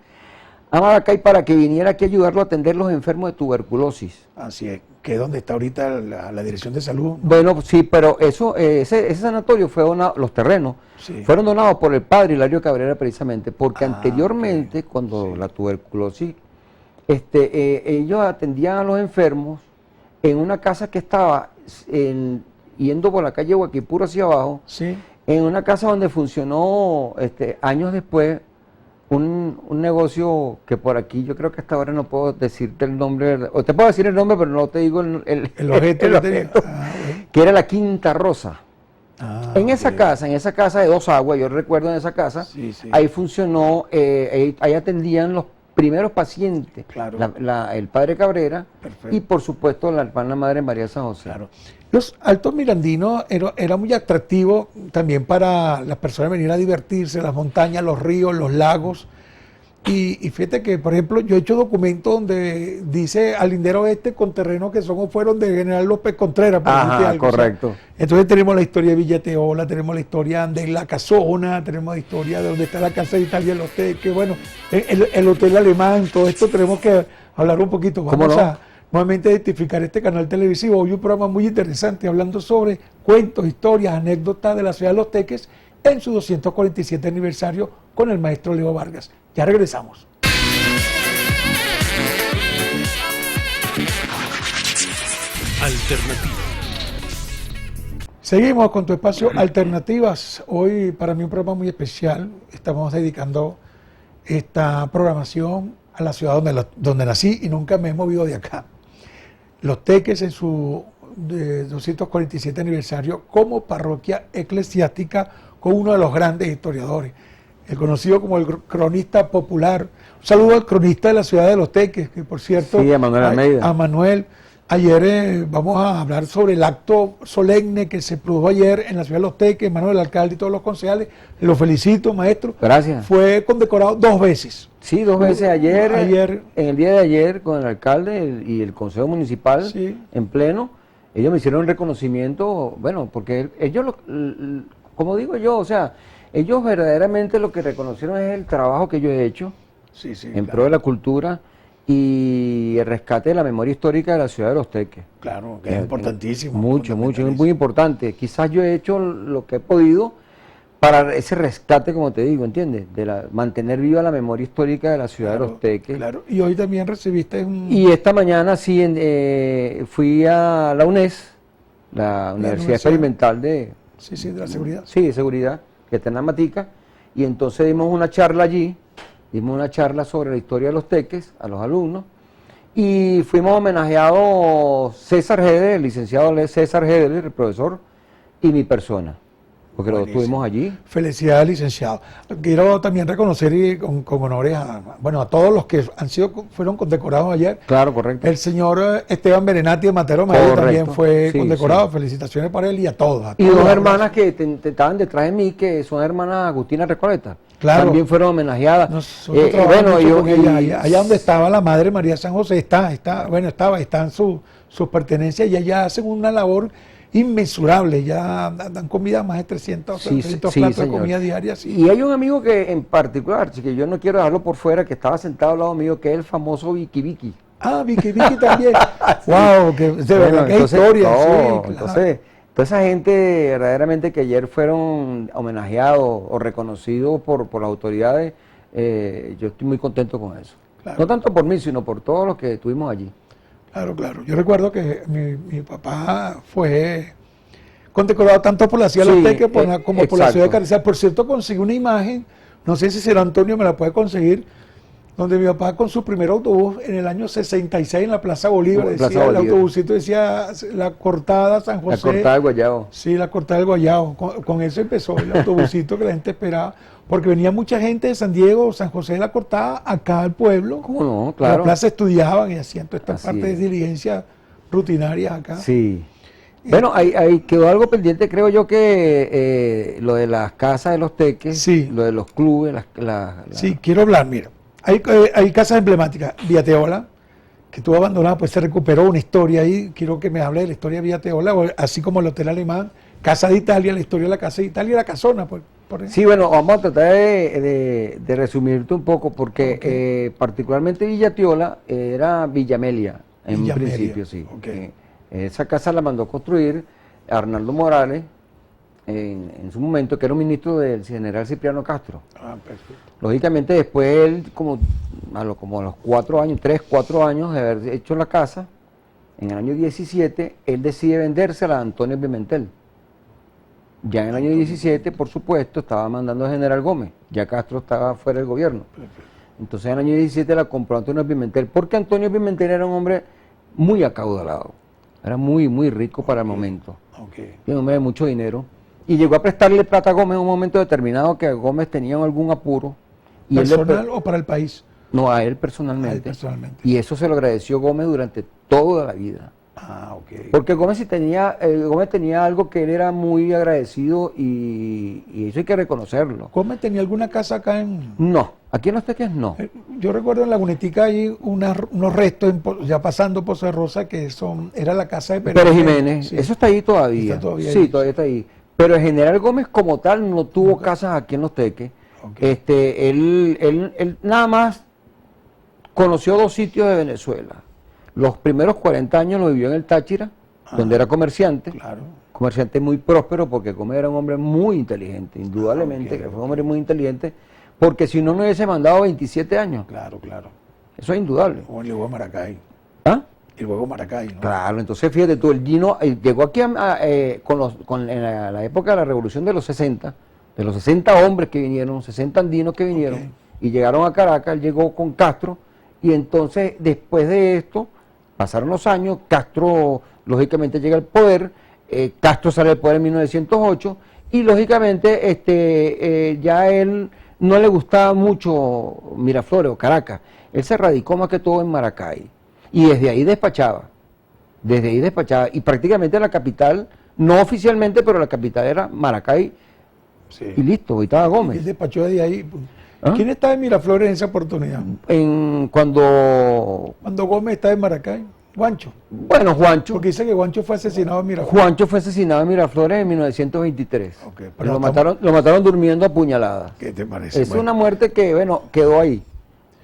S3: a Maracay para que viniera aquí a ayudarlo a atender los enfermos de tuberculosis.
S2: Así es, que es donde está ahorita la Dirección de Salud.
S3: Bueno, sí, pero ese sanatorio fue donado, los terrenos
S2: Sí.
S3: fueron donados por el padre Hilario Cabrera precisamente, porque
S2: Ah,
S3: anteriormente,
S2: ok.
S3: cuando
S2: Sí.
S3: la tuberculosis, ellos atendían a los enfermos en una casa que estaba yendo por la calle Huaquipuro hacia abajo,
S2: Sí.
S3: en una casa donde funcionó años después un negocio que por aquí yo creo que hasta ahora no puedo decirte el nombre, o te puedo decir el nombre, pero no te digo el
S2: El objeto
S3: el
S2: que tenía.
S3: objeto,
S2: Bueno.
S3: que era la Quinta Rosa.
S2: Ah,
S3: En esa
S2: ok.
S3: casa de 2 aguas, yo recuerdo en esa casa,
S2: Sí, sí.
S3: ahí funcionó, ahí atendían los primeros pacientes,
S2: Claro.
S3: el padre Cabrera
S2: Perfecto.
S3: y por supuesto la hermana madre María San José.
S2: Claro. Los Altos Mirandinos era muy atractivo también para las personas venir a divertirse, las montañas, los ríos, los lagos. Y fíjate que, por ejemplo, yo he hecho documentos donde dice al lindero este con terrenos que son o fueron de General López Contreras. por decirte
S3: Ajá,
S2: algo, o sea.
S3: correcto.
S2: Entonces tenemos la historia de Villateola, tenemos la historia de La Casona, tenemos la historia de donde está la Casa de Italia en Los Teques, bueno, el Hotel Alemán, todo esto tenemos que hablar un poquito.
S3: ¿Cómo
S2: Vamos
S3: no?
S2: a nuevamente identificar este canal televisivo. Hoy un programa muy interesante hablando sobre cuentos, historias, anécdotas de la ciudad de Los Teques en su 247 aniversario con el maestro Leo Vargas. Ya regresamos.
S4: Alternativa.
S2: Seguimos con tu espacio Alternativas. Hoy para mí un programa muy especial. Estamos dedicando esta programación a la ciudad donde nací y nunca me he movido de acá. Los Teques en su 247 aniversario como parroquia eclesiástica con uno de los grandes historiadores, el conocido como el cronista popular. Un saludo al cronista de la ciudad de Los Teques, que por cierto,
S3: Sí, a Manuel Almeida.
S2: a Manuel. Ayer vamos a hablar sobre el acto solemne que se produjo ayer en la ciudad de Los Teques. Manuel, el alcalde y todos los concejales, lo felicito, maestro.
S3: Gracias.
S2: Fue condecorado 2 veces.
S3: Sí, 2 veces
S2: Ayer.
S3: en el día de ayer, con el alcalde y el consejo municipal
S2: Sí.
S3: en pleno, ellos me hicieron un reconocimiento, bueno, porque ellos, como digo yo, o sea, ellos verdaderamente lo que reconocieron es el trabajo que yo he hecho
S2: Sí, sí,
S3: en
S2: claro.
S3: pro de la cultura y el rescate de la memoria histórica de la ciudad de Los Teques.
S2: Claro, que es importantísimo.
S3: Mucho, mucho, es muy
S2: fundamentalísimo.
S3: importante. Quizás yo he hecho lo que he podido para ese rescate, como te digo, ¿entiendes? Mantener viva la memoria histórica de la ciudad de Los Teques.
S2: Claro, y hoy también recibiste un...
S3: Y esta mañana sí fui a la UNES, la Universidad
S2: Universidad.
S3: Experimental de
S2: Sí, sí, de la seguridad.
S3: Sí, de seguridad, que está en Amatica, y entonces dimos una charla allí, dimos una charla sobre la historia de los teques a los alumnos, y fuimos homenajeados César Hedel, el licenciado César Hedel, el profesor, y mi persona, porque lo
S2: Buenísimo.
S3: tuvimos allí.
S2: Felicidades, licenciado. Quiero también reconocer y con honores a todos los que fueron condecorados ayer.
S3: Claro, correcto.
S2: El señor Esteban Berenati de Matero Medio
S3: Correcto.
S2: también fue
S3: Sí,
S2: condecorado.
S3: sí.
S2: Felicitaciones para él y a todos.
S3: Y dos hermanas que estaban detrás de mí, que son hermanas Agustina Recoleta.
S2: Claro.
S3: También fueron homenajeadas.
S2: Nosotros trabajamos mucho
S3: yo
S2: con ella, allá donde estaba la madre María San José, están sus pertenencias y allá hacen una labor inmensurable, ya dan comida a más de 300
S3: Sí,
S2: 300
S3: sí,
S2: platos de
S3: señor.
S2: comida diaria. Sí.
S3: Y hay un amigo que en particular, que yo no quiero dejarlo por fuera, que estaba sentado al lado mío, que es el famoso Vicky Vicky.
S2: Ah, Vicky también. Wow, que de verdad qué historia.
S3: no,
S2: Sí, claro.
S3: entonces, toda esa gente verdaderamente que ayer fueron homenajeados o reconocidos por las autoridades, yo estoy muy contento con eso.
S2: Claro.
S3: No tanto por mí, sino por todos los que estuvimos allí.
S2: Claro. Yo recuerdo que mi papá fue condecorado tanto por la ciudad de
S3: Sí,
S2: Los Teques como por la ciudad de
S3: exacto.
S2: Carrizal. Por cierto, conseguí una imagen, no sé si será Antonio, me la puede conseguir, donde mi papá con su primer autobús en el año 66 en la Plaza Bolívar,
S3: Plaza
S2: decía, el
S3: Bolívar.
S2: autobusito decía la cortada San José.
S3: La cortada de Guayabo.
S2: Sí, la cortada del Guayabo. Con eso empezó el autobusito que la gente esperaba, porque venía mucha gente de San Diego, San José de la Cortada, acá al pueblo.
S3: ¿Cómo no?
S2: En
S3: Claro.
S2: la plaza estudiaban y hacían toda esta
S3: Así
S2: parte de
S3: es.
S2: diligencias rutinarias acá.
S3: Sí. Bueno, ahí quedó algo pendiente, creo yo, que lo de las casas de los teques,
S2: Sí.
S3: lo de los clubes,
S2: Sí, quiero hablar, mira. Hay casas emblemáticas. Villateola, que estuvo abandonada, pues se recuperó una historia ahí. Quiero que me hable de la historia de Villateola, así como el Hotel Alemán, Casa de Italia, la historia de la Casa de Italia y la Casona. Por ejemplo.
S3: Sí, bueno, vamos a tratar de resumirte un poco, porque particularmente Villateola era Villamelia, en un
S2: Villamelia,
S3: principio, sí.
S2: ok.
S3: Esa casa la mandó construir Arnaldo Morales, en su momento, que era un ministro del general Cipriano Castro.
S2: Ah, perfecto.
S3: Lógicamente después él, como a los 4 años, 3, 4 años de haber hecho la casa, en el año 17, él decide vendérsela a Antonio Pimentel. Ya en el año 17, por supuesto, estaba mandando a General Gómez, ya Castro estaba fuera del gobierno. Entonces en el año 17 la compró Antonio Pimentel, porque Antonio Pimentel era un hombre muy acaudalado, era muy, muy rico para el momento, y un hombre de mucho dinero, y llegó a prestarle plata a Gómez en un momento determinado que Gómez tenía algún apuro. Y él le
S2: ¿Personal o para el país?
S3: No, a él personalmente.
S2: A él personalmente.
S3: Y eso se lo agradeció Gómez durante toda la vida.
S2: Ah, ok.
S3: Porque Gómez Gómez tenía algo que él era muy agradecido y eso hay que reconocerlo.
S2: ¿Gómez tenía alguna casa acá en...?
S3: No, aquí en Los Teques no.
S2: Yo recuerdo en Lagunetica hay unos restos, ya pasando Pozo de Rosa, que era la casa de
S3: Pérez Jiménez,
S2: Sí.
S3: eso está ahí todavía.
S2: Está todavía
S3: Sí,
S2: ahí.
S3: todavía está ahí. Pero el general Gómez como tal no tuvo casas aquí en Los Teques.
S2: Ok.
S3: Él nada más conoció 2 sitios de Venezuela. Los primeros 40 años lo vivió en el Táchira, donde era comerciante.
S2: Claro.
S3: Comerciante muy próspero, porque Gómez era un hombre muy inteligente, indudablemente,
S2: ok,
S3: que fue un hombre muy inteligente, porque si no, no hubiese mandado 27 años.
S2: Claro.
S3: Eso es indudable.
S2: Como el huevo Maracay.
S3: ¿Ah?
S2: El huevo Maracay, ¿no?
S3: Claro, entonces fíjate tú, el Gino llegó aquí en la época de la revolución de los 60, de los 60 hombres que vinieron, 60 andinos que vinieron,
S2: Ok.
S3: y llegaron a Caracas, él llegó con Castro, y entonces después de esto, pasaron los años, Castro lógicamente llega al poder, Castro sale del poder en 1908, y lógicamente ya a él no le gustaba mucho Miraflores o Caracas, él se radicó más que todo en Maracay. Y desde ahí despachaba, y prácticamente la capital, no oficialmente, pero la capital era Maracay,
S2: Sí.
S3: y listo, ahí estaba
S2: Él
S3: Gómez.
S2: despachó de ahí.
S3: ¿Ah?
S2: ¿Quién estaba en Miraflores en esa oportunidad?
S3: Cuando,
S2: Cuando Gómez estaba en Maracay. Juancho.
S3: bueno,
S2: Porque dice que Juancho fue asesinado en Miraflores.
S3: Juancho fue asesinado en Miraflores en 1923.
S2: Ok, pero
S3: lo
S2: estamos-
S3: mataron durmiendo a puñaladas.
S2: ¿Qué te parece?
S3: Es
S2: Bueno.
S3: una muerte que, bueno, quedó ahí,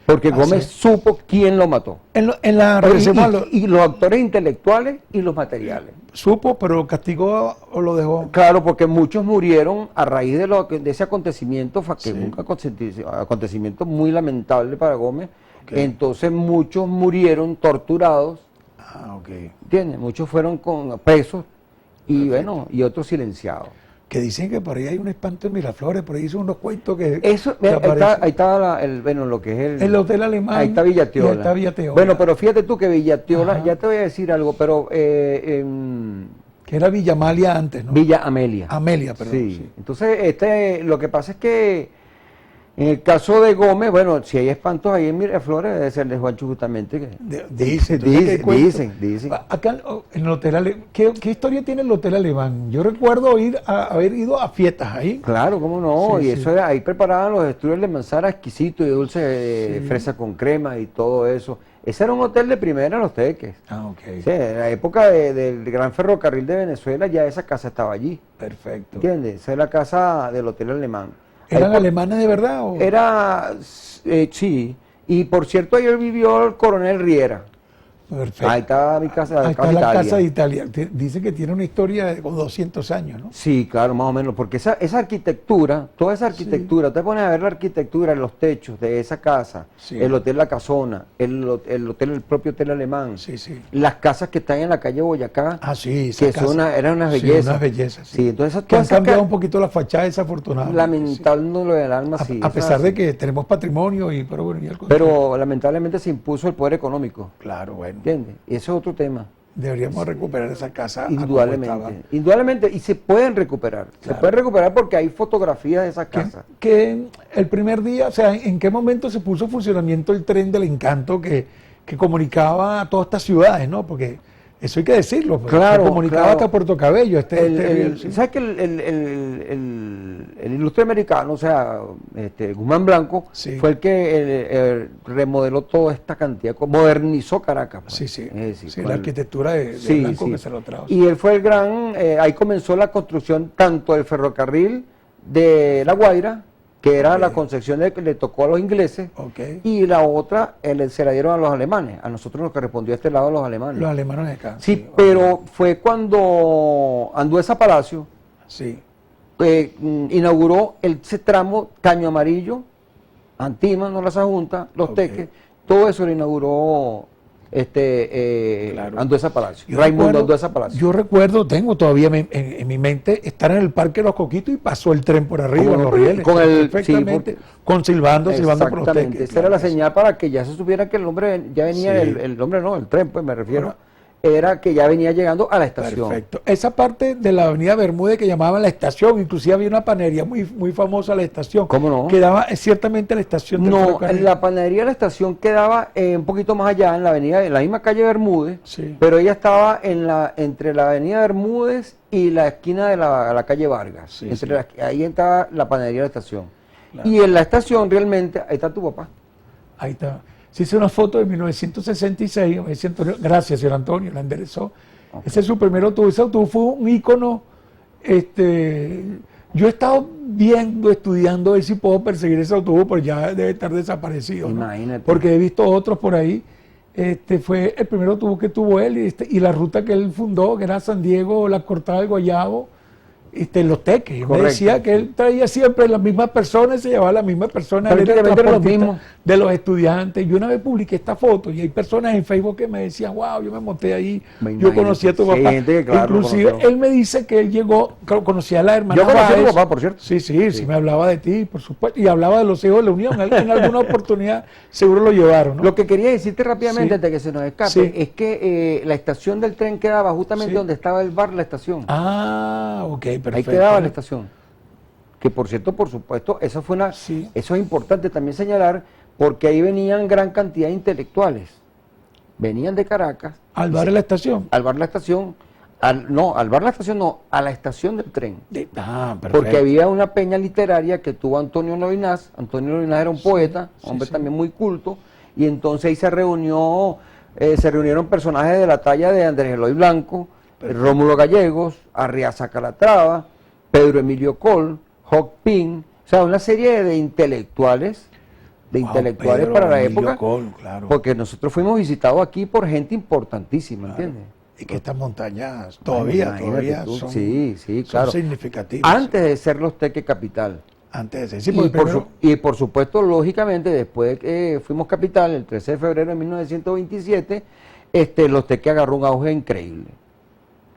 S3: porque Gómez
S2: sí.
S3: supo quién lo mató.
S2: Regresemos a
S3: Y los actores intelectuales y los materiales.
S2: supo, pero lo castigó o lo dejó.
S3: Claro, porque muchos murieron a raíz de ese acontecimiento, que
S2: Sí.
S3: fue un acontecimiento muy lamentable para Gómez.
S2: Ok.
S3: Entonces muchos murieron torturados,
S2: Ah, ok.
S3: ¿entiendes? Muchos fueron presos y bueno, y otros silenciados.
S2: que dicen que por ahí hay un espanto en Miraflores, por ahí son unos cuentos que,
S3: Eso,
S2: que aparecen.
S3: ahí está bueno, lo que es
S2: El Hotel Alemán.
S3: ahí está Villatiola.
S2: y ahí está Villatiola.
S3: Bueno, pero fíjate tú que Villatiola,
S2: Ajá.
S3: ya te voy a decir algo, pero
S2: que era Villa Amalia antes, ¿no?
S3: Villa Amelia.
S2: Amelia, perdón.
S3: Sí.
S2: Sí.
S3: Entonces, lo que pasa es que en el caso de Gómez, bueno, si hay espantos ahí en Miraflores, debe ser de Juancho justamente.
S2: Dicen,
S3: Dicen.
S2: Acá en el Hotel Alemán, ¿qué historia tiene el Hotel Alemán? Yo recuerdo haber ido a fiestas ahí.
S3: Claro, cómo no,
S2: Sí,
S3: y
S2: sí.
S3: eso ahí preparaban los strudel de manzana exquisitos y dulce de fresa con crema y todo eso. Ese era un hotel de primera en Los Teques.
S2: Ah, ok.
S3: Sí, en la época del gran ferrocarril de Venezuela ya esa casa estaba allí.
S2: Perfecto.
S3: ¿Entiendes? Esa es la casa del Hotel Alemán.
S2: ¿Eran
S3: Ahí por-
S2: alemanes de verdad? O?
S3: Sí. Y por cierto, ayer vivió el coronel Riera.
S2: Perfecto.
S3: Ahí está mi casa,
S2: Ahí
S3: la
S2: está
S3: casa
S2: la
S3: Italia.
S2: casa de Italia. Dice que tiene una historia de como 200 años, ¿no?
S3: Sí, claro, más o menos, porque esa arquitectura, toda esa arquitectura, te pones a ver la arquitectura en los techos de esa casa,
S2: Sí.
S3: el Hotel La Casona, el propio Hotel Alemán,
S2: Sí, sí.
S3: las casas que están en la calle Boyacá,
S2: Ah, sí, esa
S3: que
S2: casa.
S3: eran unas
S2: Sí,
S3: bellezas.
S2: unas bellezas, sí.
S3: Sí, entonces
S2: Que han
S3: todas esas
S2: cambiado
S3: ca-
S2: un poquito la fachada, desafortunadamente.
S3: lamentando lo del alma,
S2: Sí.
S3: sí.
S2: A
S3: eso
S2: pesar
S3: es
S2: de
S3: así.
S2: que tenemos patrimonio, pero bueno, y al contrario.
S3: Pero lamentablemente se impuso el poder económico,
S2: Claro, bueno.
S3: ¿entiendes? Y ese es otro tema.
S2: Deberíamos recuperar esa casa. a como estaba.
S3: Indudablemente, indudablemente, y se pueden recuperar, se
S2: Claro.
S3: pueden recuperar porque hay fotografías de esas casas.
S2: Que el primer día, o sea, ¿en qué momento se puso en funcionamiento el tren del Encanto que comunicaba a todas estas ciudades, ¿no? Porque eso hay que decirlo, pues,
S3: Claro,
S2: que comunicaba
S3: claro.
S2: hasta Puerto Cabello. Sí.
S3: ¿Sabes que el ilustre americano, o sea, Guzmán Blanco,
S2: Sí.
S3: fue el que remodeló toda esta cantidad, modernizó Caracas? Pues.
S2: Sí, sí.
S3: Es decir,
S2: Sí,
S3: con
S2: la
S3: el-
S2: arquitectura de
S3: Sí,
S2: Blanco
S3: sí.
S2: que se lo trajo.
S3: Y él fue el gran, ahí comenzó la construcción tanto del ferrocarril de La Guaira, que era la concepción que le tocó a los ingleses,
S2: Ok.
S3: y la otra se la dieron a los alemanes. A nosotros nos correspondió este lado a los alemanes.
S2: Los alemanes de acá.
S3: Sí, pero fue cuando Anduesa Palacio
S2: Sí.
S3: inauguró ese tramo Caño Amarillo, Antima, no las Junta, Los
S2: Ok.
S3: Teques, todo eso lo inauguró
S2: Claro.
S3: Anduesa Palacio,
S2: Yo
S3: Raimundo
S2: recuerdo-
S3: Anduesa Palacio.
S2: Yo recuerdo, tengo todavía en mi mente estar en el Parque de los Coquitos y pasó el tren por arriba,
S3: Como
S2: los rieles.
S3: con el-
S2: perfectamente,
S3: sí,
S2: con silbando por los
S3: Exactamente,
S2: teques.
S3: esa era la señal para que ya se supiera que el hombre ya venía,
S2: Sí.
S3: el hombre no, el tren, pues me refiero,
S2: Ajá.
S3: era que ya venía llegando a la estación.
S2: Perfecto. Esa parte de la avenida Bermúdez que llamaban la estación, inclusive había una panadería muy famosa, la estación.
S3: ¿Cómo no?
S2: Que daba ciertamente la estación del
S3: No,
S2: ferrocarril.
S3: la panadería de la estación quedaba un poquito más allá, en la avenida, en la misma calle Bermúdez,
S2: Sí.
S3: pero ella estaba entre la avenida Bermúdez y la esquina de la calle Vargas.
S2: Sí,
S3: Entre
S2: sí.
S3: ahí estaba la panadería de la estación.
S2: Claro.
S3: Y en la estación realmente, ahí está tu papá.
S2: Ahí está. Se hizo una foto de 1966, me dice Antonio, gracias, señor Antonio, la enderezó. Ese es su primer autobús. Ese autobús fue un ícono. Yo he estado viendo, estudiando, a ver si puedo perseguir ese autobús, pero ya debe estar desaparecido, ¿no?
S3: Imagínate.
S2: Porque he visto otros por ahí. Fue el primer autobús que tuvo él y la ruta que él fundó, que era San Diego, la Cortada del Guayabo, Los Teques. Él me
S3: Correcto,
S2: decía que él traía siempre las mismas personas, se llevaba las mismas personas. Él era el
S3: Prácticamente los
S2: transportista
S3: mismos.
S2: de los estudiantes. Yo una vez publiqué esta foto y hay personas en Facebook que me decían, wow, yo me monté ahí,
S3: Me
S2: yo conocí a tu
S3: imagino. Sí,
S2: papá.
S3: gente que, claro, lo
S2: Inclusive
S3: conoció.
S2: él me dice que él llegó, conocía a la hermana
S3: Yo conocí a tu
S2: Báez.
S3: papá, por cierto.
S2: Sí, sí, me hablaba de ti, por supuesto, y hablaba de los hijos de la Unión. En alguna oportunidad seguro lo llevaron, ¿no?
S3: Lo que quería decirte rápidamente
S2: Sí.
S3: antes de que se nos escape
S2: Sí.
S3: es que la estación del tren quedaba justamente
S2: Sí.
S3: donde estaba el bar La Estación.
S2: Ah, ok, perfecto.
S3: Ahí quedaba la estación. Que por cierto, por supuesto, eso fue
S2: Sí.
S3: eso es importante también señalar, porque ahí venían gran cantidad de intelectuales. Venían de Caracas,
S2: Al bar de la estación.
S3: al bar La Estación, al bar La Estación no, a la estación del tren.
S2: Perfecto.
S3: Porque había una peña literaria que tuvo Antonio Loinaz. Antonio Loinaz era un poeta,
S2: sí,
S3: hombre
S2: sí.
S3: también muy culto, y entonces ahí se reunieron personajes de la talla de Andrés Eloy Blanco, Rómulo Gallegos, Arriaza Calatrava, Pedro Emilio Col, Hawk Ping, o sea, una serie de intelectuales,
S2: Wow, Pedro
S3: para la
S2: Emilio
S3: época,
S2: Col, claro.
S3: porque nosotros fuimos visitados aquí por gente importantísima,
S2: Claro.
S3: ¿entiendes?
S2: Y que estas montañas todavía
S3: Imagínate tú.
S2: son,
S3: Sí, sí,
S2: son
S3: claro.
S2: significativas.
S3: Antes de ser Los Teques capital.
S2: Antes de ser. Sí, porque primero-
S3: y por supuesto, lógicamente, después de que fuimos capital, el 13 de febrero de 1927, Los Teques agarró un auge increíble.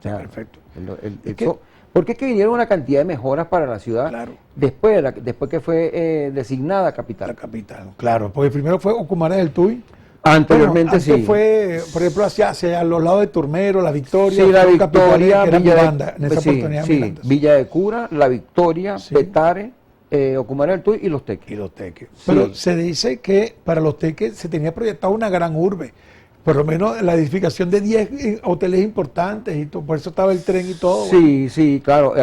S3: O sea,
S2: Perfecto.
S3: el- eso- porque es que vinieron una cantidad de mejoras para la ciudad
S2: Claro.
S3: después que fue designada
S2: La
S3: capital.
S2: capital, claro, porque primero fue Ocumare del Tuy.
S3: Anteriormente
S2: Bueno, antes
S3: sí.
S2: fue, por ejemplo, hacia los lados de Turmero, La Victoria.
S3: Sí, La
S2: fueron capitales
S3: Victoria,
S2: que eran
S3: Villa
S2: Miranda, en esa
S3: sí,
S2: oportunidad
S3: sí,
S2: Miranda, sí.
S3: Villa de Cura, La Victoria,
S2: Sí.
S3: Petare, Ocumare del Tuy y Los Teques.
S2: Y Los Teques.
S3: Sí.
S2: Pero se dice que para Los Teques se tenía proyectado una gran urbe. Por lo menos la edificación de 10 hoteles importantes y todo, por eso estaba el tren y todo.
S3: Sí, sí, claro.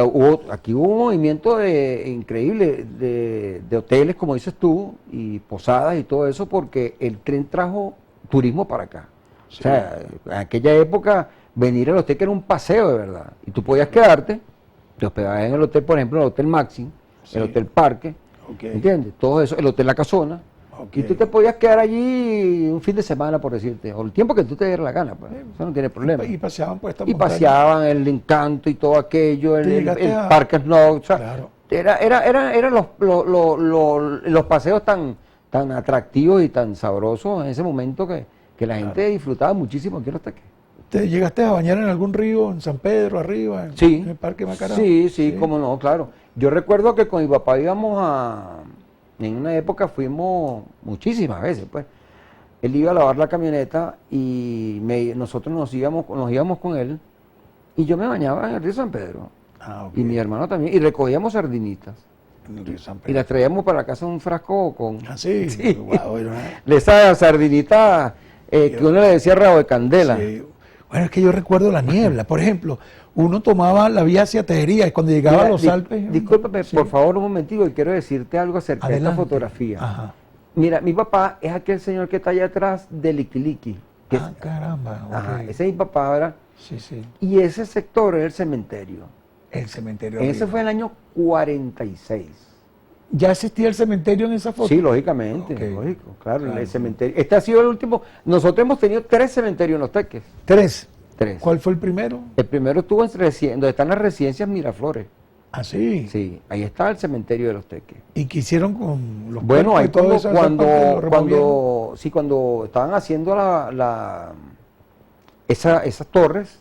S3: Aquí hubo un movimiento increíble de hoteles, como dices tú, y posadas y todo eso, porque el tren trajo turismo para acá.
S2: Sí.
S3: O sea, en aquella época venir al hotel que era un paseo de verdad. Y tú podías quedarte, te hospedabas en el hotel, por ejemplo, el Hotel Maxim,
S2: Sí.
S3: el Hotel Parque,
S2: Ok.
S3: ¿entiendes? Todo eso, el Hotel La Casona.
S2: Ok.
S3: Y tú te podías quedar allí un fin de semana, por decirte, o el tiempo que tú te diera la gana, pues. Eso no tiene problema.
S2: Y paseaban por esta
S3: Y
S2: montaña.
S3: paseaban el Encanto y todo aquello,
S2: ¿Tú llegaste
S3: el
S2: a-
S3: Parque Snow, o sea,
S2: Claro.
S3: eran los paseos tan atractivos y tan sabrosos en ese momento que la gente disfrutaba muchísimo aquí en Los Teques.
S2: ¿Te llegaste a bañar en algún río, en San Pedro, arriba,
S3: Sí,
S2: en el Parque Macará?
S3: sí, cómo no, claro. Yo recuerdo que con mi papá en una época fuimos muchísimas veces, pues. Él iba a lavar la camioneta y nosotros nos íbamos con él y yo me bañaba en el río San Pedro.
S2: Ah, ok.
S3: Y mi hermano también, y recogíamos sardinitas.
S2: En el río San
S3: Y
S2: Pedro.
S3: las traíamos para la casa en un frasco con
S2: Ah, sí.
S3: Sí.
S2: Guau, bueno,
S3: esa sardinita que uno le decía rabo de candela.
S2: sí. Bueno, es que yo recuerdo la niebla. Por ejemplo, uno tomaba la vía hacia Tejería y cuando llegaba
S3: Mira,
S2: a los Alpes...
S3: discúlpame,
S2: Sí.
S3: por favor, un momentico, y quiero decirte algo acerca de
S2: Adelante.
S3: esta fotografía.
S2: Ajá.
S3: Mira, mi papá es aquel señor que está allá atrás de Liquiliqui. que es-
S2: Ah, caramba.
S3: ajá,
S2: ok.
S3: ese es mi papá, ¿verdad?
S2: Sí, sí.
S3: Y ese sector es el cementerio.
S2: El cementerio.
S3: Ese
S2: arriba.
S3: fue en el año 46.
S2: ¿Ya existía el cementerio en esa foto?
S3: Sí, lógicamente,
S2: Ok.
S3: lógico, claro,
S2: Claro.
S3: el cementerio. Este ha sido el último. Nosotros hemos tenido 3 cementerios en Los Teques.
S2: 3.
S3: 3.
S2: ¿Cuál fue el primero?
S3: El primero estuvo donde están las residencias Miraflores.
S2: Ah, sí.
S3: Sí, ahí está el cementerio de Los Teques.
S2: ¿Y qué hicieron con los
S3: Bueno,
S2: cuerpos
S3: ahí
S2: y todo eso? Esa parte lo removieron.
S3: cuando estaban haciendo esas torres,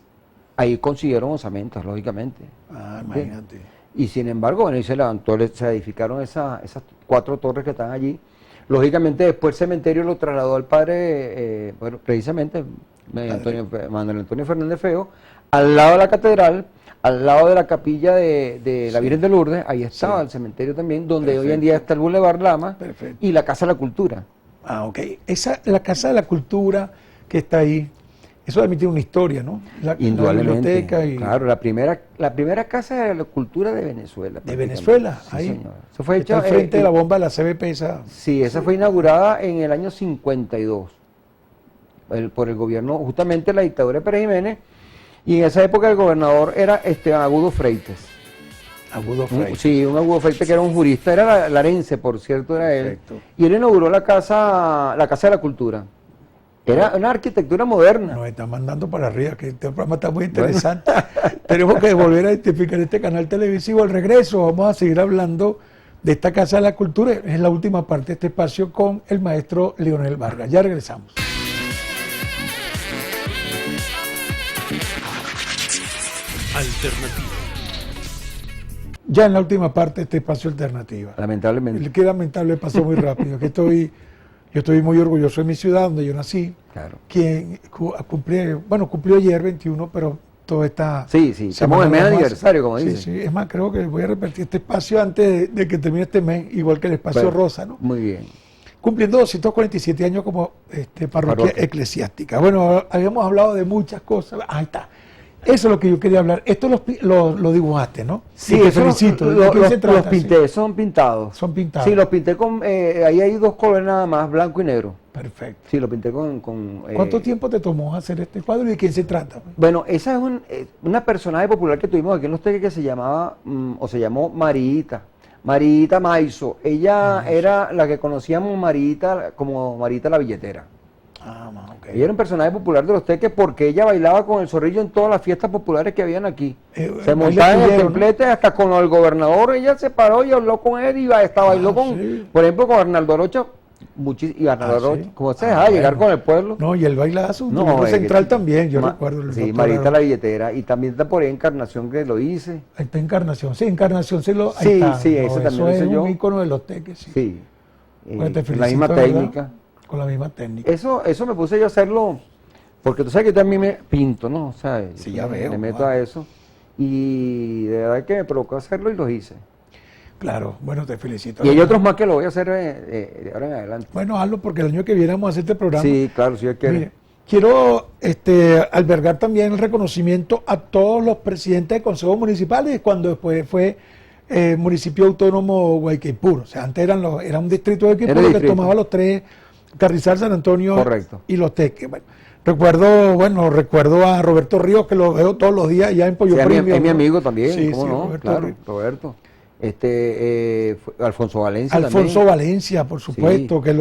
S3: ahí consiguieron osamentas, lógicamente.
S2: Ah, imagínate.
S3: Y sin embargo, bueno, y se levantó, se edificaron esas 4 torres que están allí. Lógicamente, después el cementerio lo trasladó al padre, bueno, precisamente, Manuel Antonio Fernández Feo, al lado de la catedral, al lado de la capilla de la Virgen de Lourdes, ahí estaba
S2: Sí.
S3: el cementerio también, donde hoy en
S2: Perfecto.
S3: día está el Boulevard Lama
S2: Perfecto.
S3: y la Casa de la Cultura.
S2: Ah, ok. La Casa de la Cultura que está ahí, eso también tiene una historia, ¿no? La
S3: Indudablemente.
S2: biblioteca y...
S3: Claro, la primera Casa de la Cultura de Venezuela.
S2: De
S3: prácticamente.
S2: Venezuela,
S3: Sí,
S2: ahí.
S3: señor. Eso fue
S2: Está
S3: hecho
S2: al frente de la bomba de la CBP esa.
S3: Sí, esa fue inaugurada en el año 52 por el gobierno, justamente la dictadura de Pérez Jiménez, y en esa época el gobernador era Esteban Agudo Freites.
S2: Agudo Frey.
S3: Sí, un Agudo Freites que era un jurista, era larense, por cierto, era él.
S2: Perfecto.
S3: Y él inauguró la casa de la Cultura. Era una arquitectura moderna.
S2: Nos están mandando para arriba, que este programa está muy interesante. Tenemos que volver a identificar este canal televisivo. Al regreso vamos a seguir hablando de esta Casa de la Cultura. Es la última parte de este espacio con el maestro Leonel Vargas. Ya regresamos.
S4: Alternativa.
S2: Ya en la última parte de este espacio alternativa.
S3: Lamentablemente.
S2: Qué lamentable, pasó muy rápido. Yo estoy muy orgulloso de mi ciudad, donde yo nací.
S3: Claro.
S2: Quien cumplió ayer 21, pero todo está...
S3: Sí, estamos en el mes
S2: semana más.
S3: aniversario, como
S2: Sí,
S3: dicen.
S2: sí, es más, creo que voy a repetir este espacio antes de que termine este mes, igual que el espacio
S3: Bueno,
S2: rosa, ¿no?
S3: Muy bien.
S2: Cumpliendo 247 años como parroquia
S3: Parroquia.
S2: eclesiástica. Bueno, habíamos hablado de muchas cosas. Ahí está. Eso es lo que yo quería hablar. Esto lo dibujaste, ¿no?
S3: Sí,
S2: Y te
S3: eso
S2: felicito. ¿De qué se
S3: los
S2: trata?
S3: pinté, son pintados.
S2: Son pintados.
S3: Sí, los pinté con, ahí hay 2 colores nada más, blanco y negro.
S2: Perfecto.
S3: Sí, lo pinté con
S2: ¿Cuánto tiempo te tomó hacer este cuadro y de quién se trata?
S3: Bueno, esa es una personaje popular que tuvimos aquí en Los Teques que se llamaba, o se llamó Marita Maizo. Ella era la que conocíamos como Marita la billetera.
S2: Ah, ok.
S3: Ella era un personaje popular de Los Teques porque ella bailaba con el zorrillo en todas las fiestas populares que habían aquí. Se
S2: baile
S3: montaba en el
S2: puyero, ¿no?
S3: templete hasta con el gobernador, ella se paró y habló con él y hasta bailó
S2: Ah,
S3: con,
S2: sí.
S3: por ejemplo, con Arnaldo Rocha, Y Bernardo Rocha,
S2: sí.
S3: ¿cómo se dejaba llegar
S2: Bueno.
S3: con el pueblo?
S2: No, y el bailazo,
S3: No,
S2: no,
S3: es
S2: central
S3: que-
S2: también, yo
S3: Ma-
S2: recuerdo. El
S3: Sí,
S2: doctor
S3: Marita
S2: Aaron.
S3: la billetera. Y también está por ahí Encarnación que lo hice.
S2: Ahí está Encarnación, sí, Encarnación, sí, ahí
S3: Sí,
S2: está.
S3: sí, ese también
S2: eso
S3: lo
S2: es
S3: hice yo.
S2: un ícono de los teques, sí.
S3: Sí.
S2: Pues te
S3: Con la
S2: felicito,
S3: misma
S2: de verdad,
S3: técnica.
S2: con la misma técnica.
S3: Eso me puse yo a hacerlo, porque tú sabes que yo también me pinto, ¿no? O sea,
S2: Sí,
S3: yo
S2: ya veo,
S3: me meto
S2: wow.
S3: a eso. Y de verdad que me provocó hacerlo y lo hice.
S2: Claro, bueno, te felicito.
S3: Y hay
S2: de
S3: otros
S2: verdad.
S3: más que lo voy a hacer de ahora en adelante.
S2: Bueno, hazlo porque el año que viene vamos a hacer este programa.
S3: Sí, claro, si Dios quiere.
S2: Mire, quiero albergar también el reconocimiento a todos los presidentes de consejos municipales cuando después fue municipio autónomo Guayquipuro. O sea, antes era un distrito de Guayquipuro que
S3: distrito.
S2: tomaba los tres, Carrizal, San Antonio
S3: Correcto.
S2: y Los Teques. Bueno, recuerdo a Roberto Ríos, que lo veo todos los días allá en Pollo
S3: Sí,
S2: Premio.
S3: es mi
S2: ¿no?
S3: amigo también,
S2: Sí,
S3: ¿cómo
S2: sí,
S3: no?
S2: Roberto
S3: Claro,
S2: Ríos.
S3: Roberto. Alfonso Valencia
S2: Alfonso
S3: también,
S2: Valencia, por supuesto, que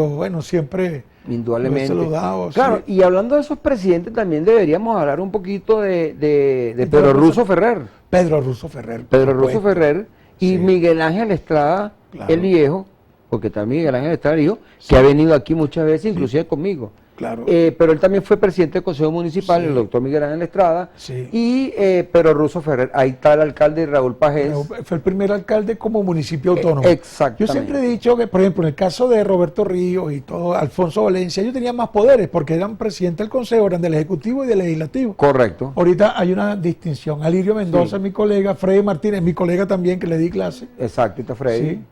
S2: siempre
S3: indudablemente.
S2: lo he saludado,
S3: Claro,
S2: sí.
S3: y hablando de esos presidentes, también deberíamos hablar un poquito de
S2: ¿Y
S3: Pedro
S2: todo
S3: Russo
S2: eso?
S3: Ferrer.
S2: Pedro Russo Ferrer. por
S3: Pedro Russo
S2: supuesto.
S3: Ferrer y
S2: Sí.
S3: Miguel Ángel Estrada,
S2: Claro.
S3: el viejo, porque también Miguel Ángel Estrada, el hijo, que ha venido aquí muchas veces, inclusive conmigo.
S2: Claro.
S3: Pero él también fue presidente del Consejo Municipal,
S2: Sí.
S3: el doctor Miguel Ángel Estrada,
S2: Sí.
S3: y Pedro Russo Ferrer. Ahí está el alcalde Raúl Pajés.
S2: Fue el primer alcalde como municipio autónomo.
S3: exactamente.
S2: Yo siempre he dicho que, por ejemplo, en el caso de Roberto Ríos y todo, Alfonso Valencia, ellos tenían más poderes porque eran presidente del Consejo, eran del Ejecutivo y del Legislativo.
S3: Correcto.
S2: Ahorita hay una distinción. Alirio Mendoza,
S3: Sí.
S2: mi colega, Freddy Martínez, mi colega también, que le di clase.
S3: Exacto, está Freddy.
S2: Sí.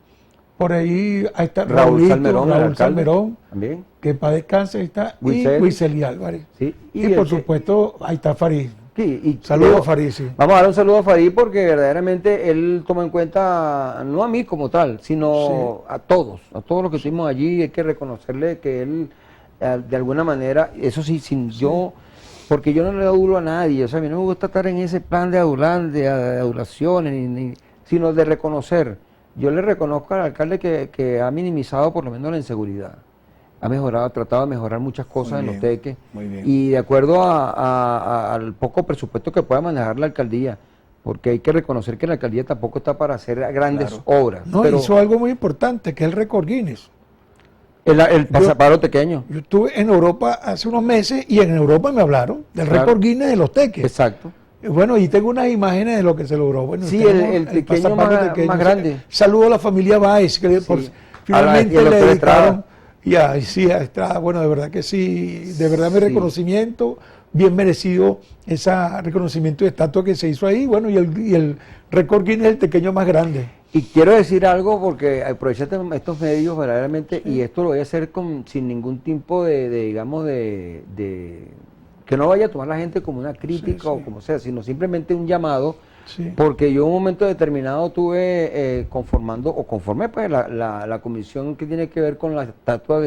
S2: Por ahí está
S3: Raúl Salmerón, el
S2: Raúl
S3: alcalde,
S2: Salmerón,
S3: también.
S2: que para descanse, ahí está,
S3: Wisel.
S2: y Wisely Álvarez.
S3: Sí.
S2: Y por supuesto, ahí está Farid.
S3: Sí, y
S2: Saludos, Farid, sí.
S3: Vamos a dar un saludo a Farid porque verdaderamente él toma en cuenta, no a mí como tal, sino a todos los que estuvimos allí. Hay que reconocerle que él, de alguna manera, eso sí, porque yo no le adulo a nadie, o sea, a mí no me gusta estar en ese plan de adulaciones, sino de reconocer. Yo le reconozco al alcalde que ha minimizado por lo menos la inseguridad. Ha mejorado, ha tratado de mejorar muchas cosas en
S2: Muy
S3: los
S2: bien,
S3: teques.
S2: muy bien.
S3: Y de acuerdo al poco presupuesto que pueda manejar la alcaldía, porque hay que reconocer que la alcaldía tampoco está para hacer grandes
S2: Claro.
S3: obras.
S2: No,
S3: pero
S2: hizo algo muy importante, que es el récord Guinness.
S3: el pasaparo pequeño.
S2: Yo estuve en Europa hace unos meses y en Europa me hablaron del
S3: Claro.
S2: récord Guinness de los teques.
S3: Exacto.
S2: Bueno, y tengo unas imágenes de lo que se logró. Bueno,
S3: Sí,
S2: tenemos
S3: el pequeño
S2: pasaporte
S3: más grande.
S2: Saludo a la familia Baez, que
S3: Sí.
S2: finalmente
S3: Y al
S2: le
S3: doctor
S2: dedicaron.
S3: Estrada.
S2: Sí, a Estrada. Bueno, de verdad que sí, de verdad mi
S3: Sí.
S2: reconocimiento, bien merecido ese reconocimiento de estatua que se hizo ahí. Bueno, y el récord Guinness es el pequeño más grande.
S3: Y quiero decir algo porque aproveché estos medios verdaderamente y esto lo voy a hacer sin ningún tipo digamos, que no vaya a tomar la gente como una crítica
S2: Sí,
S3: o
S2: sí.
S3: como sea, sino simplemente un llamado,
S2: Sí.
S3: porque yo en un momento determinado tuve conformé pues la comisión que tiene que ver con la estatua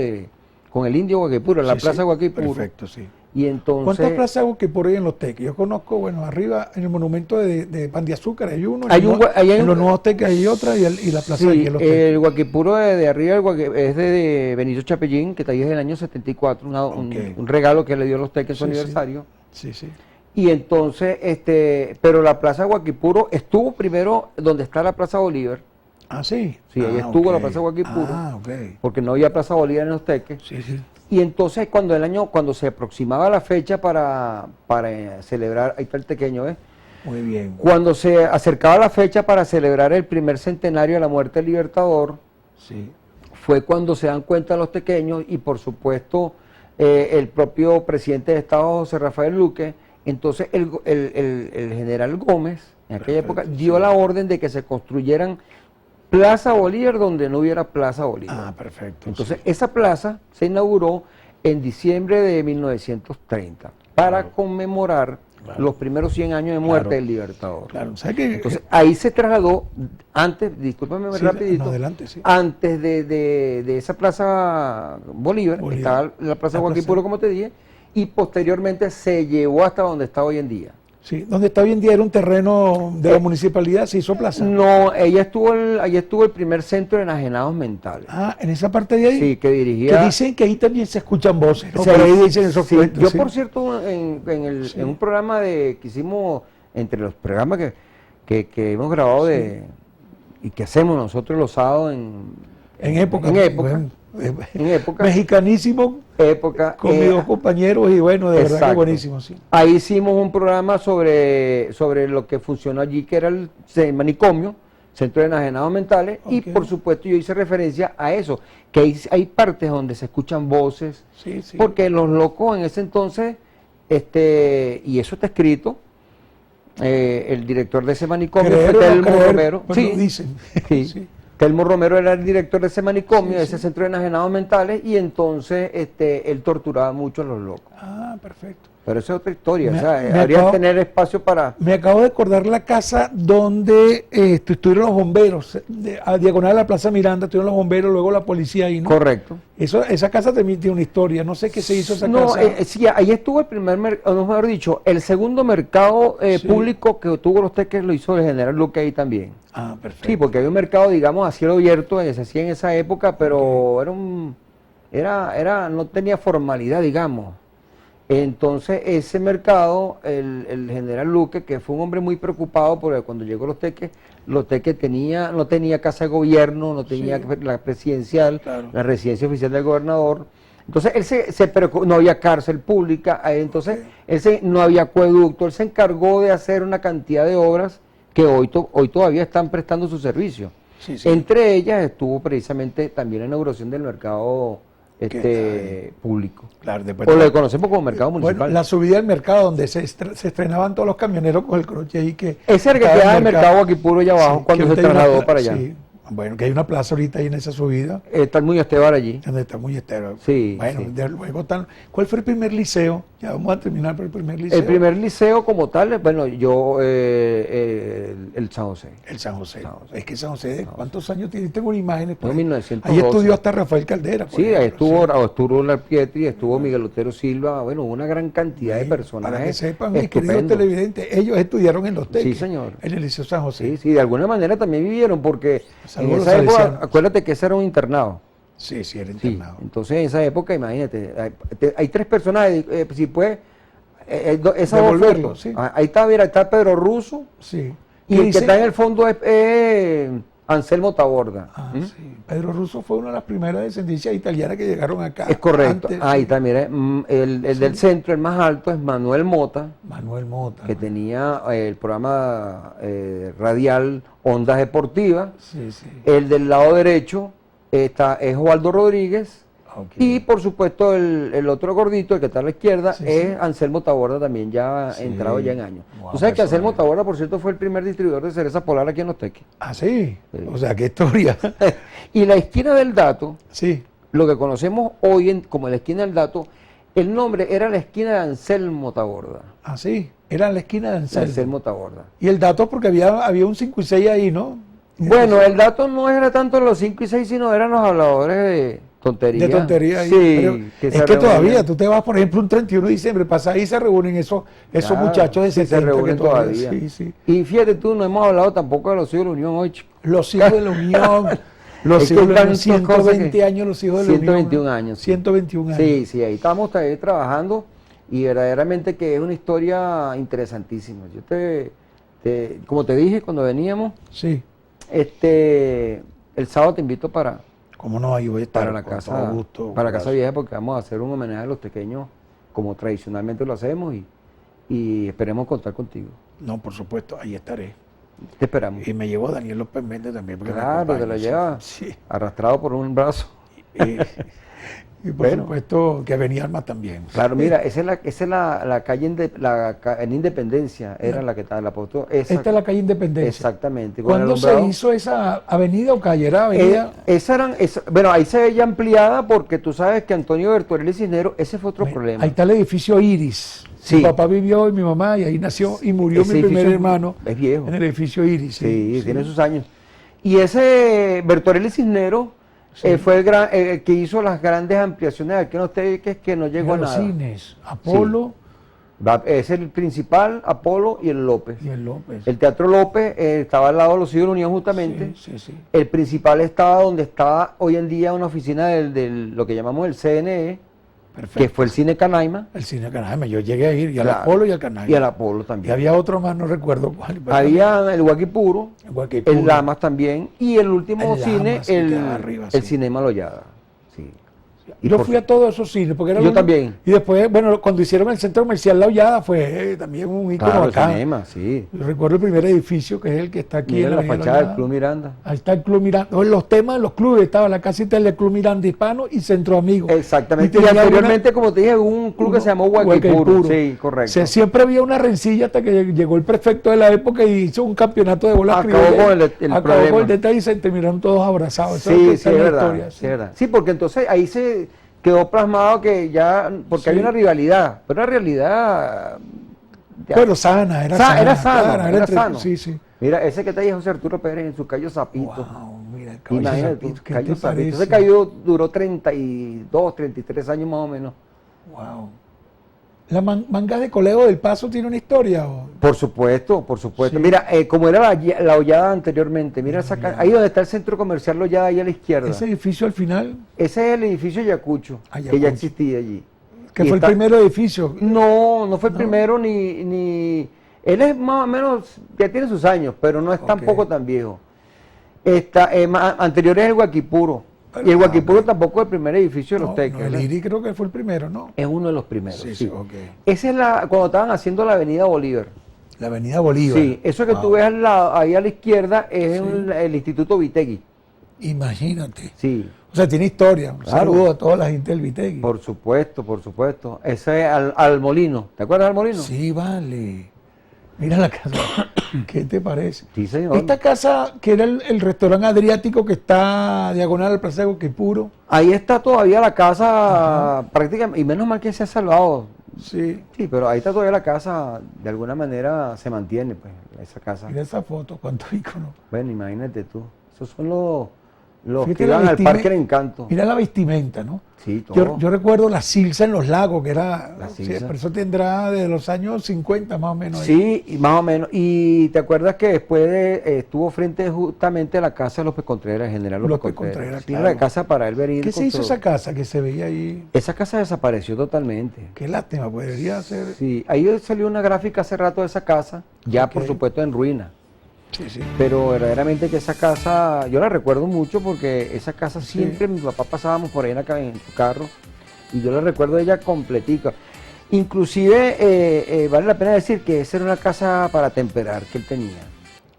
S3: con el indio Guaquipuro, la
S2: Sí,
S3: plaza
S2: sí.
S3: Guaquipuro.
S2: Perfecto, sí.
S3: Y entonces...
S2: ¿Cuántas plazas Guaquipuro hay en los teques? Yo conozco, bueno, arriba en el monumento de Pan de Azúcar hay uno,
S3: Hay
S2: en los nuevos teques hay otra y la plaza de
S3: Sí,
S2: aquí en los teques.
S3: el Guaquipuro de arriba es de Benito Chapellín, que está ahí desde el año 74,
S2: Ok.
S3: un regalo que le dio a los teques en su
S2: Sí, sí.
S3: aniversario.
S2: Sí, sí.
S3: Y entonces, pero la plaza Guaquipuro estuvo primero donde está la Plaza Bolívar,
S2: Ah, sí.
S3: Sí, ahí
S2: Ah,
S3: estuvo la
S2: ok.
S3: Plaza Guaquipuro.
S2: Ah, ok.
S3: porque no había Plaza Bolívar en los teques.
S2: Sí, sí.
S3: Y entonces cuando se aproximaba la fecha para celebrar, ahí está el tequeño, ¿ves?
S2: Muy bien.
S3: Cuando se acercaba la fecha para celebrar el primer centenario de la muerte del Libertador,
S2: Sí.
S3: fue cuando se dan cuenta los tequeños y por supuesto el propio presidente de Estado, José Rafael Luque, entonces el general Gómez, en aquella época, dio la orden de que se construyeran Plaza Bolívar donde no hubiera Plaza Bolívar.
S2: Ah, perfecto.
S3: Entonces,
S2: sí.
S3: esa plaza se inauguró en diciembre de 1930 para conmemorar
S2: Claro.
S3: los primeros 100 años de muerte
S2: Claro.
S3: del Libertador.
S2: Claro, ¿sabes qué?
S3: Entonces, ahí se trasladó, antes, discúlpame
S2: Sí,
S3: rapidito,
S2: no, adelante, sí.
S3: antes de esa Plaza Bolívar,
S2: Bolívar.
S3: estaba la Plaza
S2: La
S3: Guaquipuro,
S2: plaza.
S3: como te dije, y posteriormente se llevó hasta donde está hoy en día.
S2: Sí, donde está hoy en día era un terreno de la municipalidad, se hizo plaza.
S3: No, ahí estuvo el primer centro de enajenados mentales.
S2: Ah, en esa parte de ahí.
S3: Sí, que dirigía...
S2: Que dicen que ahí también se escuchan voces, ¿no?
S3: Sí,
S2: Por ahí dicen esos
S3: sí.
S2: cuentos.
S3: Yo,
S2: sí.
S3: por cierto, en un programa que hicimos, entre los programas que hemos grabado y que hacemos nosotros los sábados
S2: En época.
S3: en época,
S2: bueno.
S3: En época.
S2: Mexicanísimo, con mis dos compañeros y bueno, de verdad que
S3: exacto.
S2: buenísimo, sí.
S3: Ahí hicimos un programa sobre lo que funcionó allí, que era el manicomio, Centro de Enajenados Mentales, y
S2: Ok.
S3: por supuesto yo hice referencia a eso, que hay partes donde se escuchan voces,
S2: Sí, sí.
S3: porque los locos en ese entonces, y eso está escrito, el director de ese manicomio
S2: Creer
S3: fue
S2: o no
S3: Telmo
S2: creer,
S3: Romero.
S2: pues lo dicen.
S3: Sí.
S2: Sí.
S3: Telmo Romero era el director de ese manicomio,
S2: Sí,
S3: de ese
S2: sí.
S3: Centro de Enajenados Mentales, y entonces él torturaba mucho a los locos.
S2: Ah, perfecto.
S3: Pero esa es otra historia,
S2: Me-
S3: o sea,
S2: me
S3: habría
S2: acabo-
S3: que tener espacio para...
S2: Me acabo de acordar la casa donde estuvieron los bomberos, a diagonal de la Plaza Miranda, estuvieron los bomberos, luego la policía ahí, ¿no?
S3: Correcto.
S2: Esa casa también tiene una historia, no sé qué se hizo esa
S3: No,
S2: casa.
S3: sí, ahí estuvo el primer mercado, no, mejor dicho, el segundo mercado
S2: Sí.
S3: público que tuvo los Teques lo hizo el general Luque ahí también.
S2: Ah, perfecto.
S3: Sí, porque había un mercado, digamos, a cielo abierto, que se hacía en esa época, pero no tenía formalidad, digamos. Entonces, ese mercado, el general Luque, que fue un hombre muy preocupado, porque cuando llegó los Teques no tenía casa de gobierno, no tenía
S2: Sí.
S3: la presidencial,
S2: Claro.
S3: la residencia oficial del gobernador. Entonces, él se preocupó, no había cárcel pública, entonces, no había acueducto, él se encargó de hacer una cantidad de obras que hoy todavía están prestando su servicio.
S2: Sí, sí.
S3: Entre ellas estuvo precisamente también la inauguración del mercado público.
S2: Claro, después
S3: O lo conocemos como mercado municipal.
S2: Bueno, la subida del mercado donde se estrenaban todos los camioneros con el croche ahí que...
S3: Ese era el que
S2: estaba
S3: quedaba en el mercado aquí puro allá abajo,
S2: Sí,
S3: cuando
S2: que
S3: se
S2: ahorita hay una
S3: trasladó
S2: pla-
S3: para allá.
S2: sí. Bueno, que hay una plaza ahorita ahí en esa subida,
S3: Está el Muñoz Estebar allí.
S2: donde está muy estero.
S3: Sí,
S2: Bueno,
S3: sí.
S2: luego están... ¿Cuál fue el primer liceo? Ya vamos a terminar por el primer liceo.
S3: El primer liceo como tal, bueno, el San José.
S2: El San José.
S3: San José.
S2: Es que San José, ¿cuántos años tiene? Tengo imágenes. por
S3: No,
S2: ahí.
S3: 1912.
S2: Ahí estudió hasta Rafael Caldera. por
S3: Sí, ahí
S2: ejemplo,
S3: estuvo La Pietri, estuvo Miguel Otero Silva, bueno, una gran cantidad de personajes.
S2: Para que sepan, mis queridos
S3: estupendos.
S2: televidentes, ellos estudiaron en los Teques.
S3: Sí, señor.
S2: En el Liceo San José.
S3: Sí, sí, de alguna manera también vivieron, porque en
S2: Saludos
S3: esa
S2: a los
S3: época,
S2: salesianos.
S3: acuérdate que ese era un internado.
S2: Sí, sí, era
S3: Sí,
S2: internado.
S3: entonces en esa época, imagínate, hay tres personajes, si puedes, esa
S2: Devolverlo,
S3: fotos.
S2: sí.
S3: Ahí está, mira, está Pedro Russo,
S2: Sí.
S3: y el que está en el fondo es Anselmo Taborda.
S2: Ah,
S3: ¿Mm?
S2: sí. Pedro Russo fue una de las primeras descendencias italianas que llegaron acá.
S3: Es correcto.
S2: Antes,
S3: Ahí está, mira, el del centro, el más alto, es Manuel Mota,
S2: Manuel Mota.
S3: que tenía el programa radial Ondas Deportivas.
S2: Sí, sí.
S3: El del lado derecho es Osvaldo Rodríguez.
S2: Ok.
S3: Y por supuesto el otro gordito, el que está a la izquierda,
S2: Sí,
S3: es
S2: sí.
S3: Anselmo Taborda, también ya
S2: Sí.
S3: entrado ya en años.
S2: Wow,
S3: Tú sabes que Anselmo
S2: personaje.
S3: Taborda, por cierto, fue el primer distribuidor de cereza polar aquí en Los Teques.
S2: Ah, sí.
S3: Sí.
S2: O sea, qué historia.
S3: Y la esquina del dato,
S2: Sí.
S3: lo que conocemos hoy como la esquina del dato, el nombre era la esquina de Anselmo Taborda.
S2: Ah, sí. Era en la esquina de Anselmo.
S3: Anselmo Taborda.
S2: Y el dato, porque había un 5 y 6 ahí, ¿no?
S3: Bueno, el dato no era tanto los 5 y 6, sino eran los habladores de tontería.
S2: De tontería ahí.
S3: Sí,
S2: Pero
S3: que
S2: es
S3: se
S2: que todavía,
S3: reunían.
S2: tú te vas, por ejemplo, un 31 de diciembre, pasa ahí y se reúnen esos
S3: Claro,
S2: muchachos de
S3: sí,
S2: 70
S3: se reúnen
S2: que
S3: todavía.
S2: Sí, sí.
S3: Y fíjate tú, no hemos hablado tampoco de los hijos de la Unión hoy, chico.
S2: Los hijos de la Unión, los
S3: Es que
S2: hijos de la Unión,
S3: tantas cosas
S2: 120
S3: que-
S2: años los hijos de la Unión.
S3: 121 años, sí.
S2: 121 años.
S3: Sí, sí, ahí estamos también trabajando y verdaderamente que es una historia interesantísima. Yo como te dije cuando veníamos,
S2: Sí.
S3: el sábado te invito para
S2: ¿Cómo no? Ahí voy a estar
S3: la
S2: con
S3: casa,
S2: todo gusto.
S3: para la casa vieja, porque vamos a hacer un homenaje a los pequeños como tradicionalmente lo hacemos y esperemos contar contigo.
S2: No, por supuesto, ahí estaré.
S3: Te esperamos.
S2: Y me llevo a Daniel López Méndez también. Porque me
S3: Claro, te
S2: acompaña,
S3: lo
S2: sí.
S3: lleva
S2: Sí.
S3: arrastrado por un brazo.
S2: Y por
S3: Bueno.
S2: supuesto que venía Alma también.
S3: Claro, mira, esa es la calle en Independencia, era la que estaba la puesto.
S2: Esta es la calle Independencia.
S3: Exactamente. con el
S2: ¿Cuándo se
S3: alumbrado.
S2: hizo esa avenida o calle? ¿Era avenida?
S3: Bueno, ahí se veía ampliada porque tú sabes que Antonio Bertorelli Cisneros, ese fue otro problema.
S2: Ahí está el edificio Iris.
S3: Sí.
S2: Mi papá vivió y mi mamá, y ahí nació y murió
S3: Ese
S2: mi primer
S3: edificio
S2: hermano.
S3: es viejo.
S2: En el edificio Iris.
S3: Sí, tiene sus años. Y ese Bertorelli Cisneros fue el que hizo las grandes ampliaciones aquí en los Teques, que no llegó a
S2: Los
S3: nada.
S2: cines, Apolo
S3: Es el principal, Apolo y el López.
S2: y el López.
S3: El Teatro López estaba al lado de los Hijos de la Unión justamente.
S2: Sí, sí, sí.
S3: El principal estaba donde está hoy en día una oficina del lo que llamamos el CNE,
S2: Perfecto.
S3: que fue el Cine Canaima.
S2: El cine Canaima, yo llegué a ir, y al
S3: Claro.
S2: Apolo y al Canaima.
S3: Y al Apolo
S2: Y
S3: también.
S2: había otro más, no recuerdo cuál. pero
S3: Había el Guaquipuro,
S2: igual que
S3: el Lamas también, y el último
S2: El
S3: cine,
S2: Lamas, que quedaba arriba,
S3: el
S2: sí.
S3: Cinema Loyada. Sí. Y
S2: Yo fui a todos esos cines. Porque era
S3: Yo también.
S2: Y después, bueno, cuando hicieron el centro comercial La Hollada fue también un ícono
S3: Claro, el
S2: acá.
S3: cinema, sí.
S2: Yo recuerdo el primer edificio, que es el que está aquí
S3: Mira
S2: en
S3: la
S2: Avenida
S3: fachada del
S2: Hollada.
S3: Club Miranda.
S2: Ahí está el Club Miranda. No, en los temas de los clubes estaba la casita del Club Miranda Hispano y Centro Amigos.
S3: Exactamente. Y
S2: tenía
S3: anteriormente, como te dije, hubo un club que se llamó Huaycaipuro. Sí, correcto.
S2: Siempre había una rencilla hasta que llegó el prefecto de la época y hizo un campeonato de bolas
S3: Acabó
S2: criollas.
S3: con el
S2: Acabó
S3: problema.
S2: con el detalle y se terminaron todos abrazados. Eso
S3: Sí,
S2: que
S3: sí,
S2: está
S3: es
S2: en la
S3: verdad,
S2: historia,
S3: sí, es verdad. Sí, porque entonces ahí se quedó plasmado que ya, porque
S2: Sí.
S3: había una rivalidad, pero una rivalidad... ya.
S2: Pero sana, era
S3: Sa-
S2: sana.
S3: era sano,
S2: claro,
S3: era
S2: entre-
S3: sano.
S2: Sí, sí.
S3: Mira, ese que está ahí es José Arturo Pérez en su Cayo Zapito.
S2: Wow, mira, el caballo
S3: Imagínate,
S2: Zapito, ¿qué
S3: Cayo
S2: te
S3: Zapito.
S2: parece?
S3: Ese Cayo duró 32, 33 años más o menos.
S2: Wow. ¿La manga de Colegio del Paso tiene una historia?
S3: Por supuesto, por supuesto.
S2: Sí.
S3: Mira, como era la Hollada anteriormente, mira ahí donde está el centro comercial La Hollada, ahí a la izquierda.
S2: Ese edificio al final,
S3: Ese es el edificio Ayacucho, que
S2: Ayacucho.
S3: ya existía allí.
S2: que
S3: Y
S2: fue
S3: está-
S2: el primer edificio.
S3: No fue el
S2: ¿No?
S3: primero ni... Él es más o menos, ya tiene sus años, pero no es
S2: Ok.
S3: tampoco tan viejo. Anterior es el Guaquipuro.
S2: Pero-
S3: Y el Guaquipuro
S2: ok.
S3: tampoco es el primer edificio de
S2: No,
S3: los Teques.
S2: no, el
S3: ¿verdad?
S2: IRI creo que fue el primero, ¿no?
S3: Es uno de los primeros.
S2: Sí,
S3: Sí,
S2: sí, ok.
S3: Esa es cuando estaban haciendo la avenida Bolívar.
S2: La Avenida Bolívar.
S3: Sí, eso que tú ves ahí a la izquierda es el Instituto Vitegui.
S2: Imagínate.
S3: Sí,
S2: O sea, tiene historia. Un
S3: Claro.
S2: saludo a toda la gente del Vitegui.
S3: por supuesto, por supuesto. Ese es al Molino. ¿Te acuerdas del Molino?
S2: Sí, vale. Mira la casa. ¿Qué te parece?
S3: Sí, señor.
S2: Esta casa, que era el restaurante Adriático que está diagonal al Plaza de Guaquipuro.
S3: Ahí está todavía la casa prácticamente, y menos mal que se ha salvado.
S2: Sí.
S3: Sí, pero ahí está todavía la casa, de alguna manera se mantiene, pues, esa casa.
S2: Mira esa foto, cuántos iconos.
S3: Bueno, imagínate tú. Esos son los
S2: Fíjate
S3: que
S2: la
S3: iban al
S2: vestimenta-
S3: Parque del Encanto.
S2: Mira la vestimenta, ¿no?
S3: Sí, todo.
S2: Yo recuerdo la silsa en los lagos, que era.
S3: La
S2: sí,
S3: silsa.
S2: pero eso tendrá de los años 50 más o menos. ahí.
S3: Sí, y más o menos. Y te acuerdas que después estuvo frente justamente a la casa de López Contreras, General López
S2: López
S3: Contreras.
S2: Contreras,
S3: Sí,
S2: claro.
S3: la casa para él venir.
S2: ¿Qué se hizo esa casa que se veía ahí?
S3: Esa casa desapareció totalmente.
S2: Qué lástima, pues debería ser.
S3: Sí, ahí salió una gráfica hace rato de esa casa, ya
S2: Ok.
S3: por supuesto en ruina.
S2: Sí, sí.
S3: Pero verdaderamente que esa casa, yo la recuerdo mucho porque esa casa siempre, mi papá pasábamos por ahí en su carro y yo la recuerdo de ella completica. Inclusive vale la pena decir que esa era una casa para temperar que él tenía.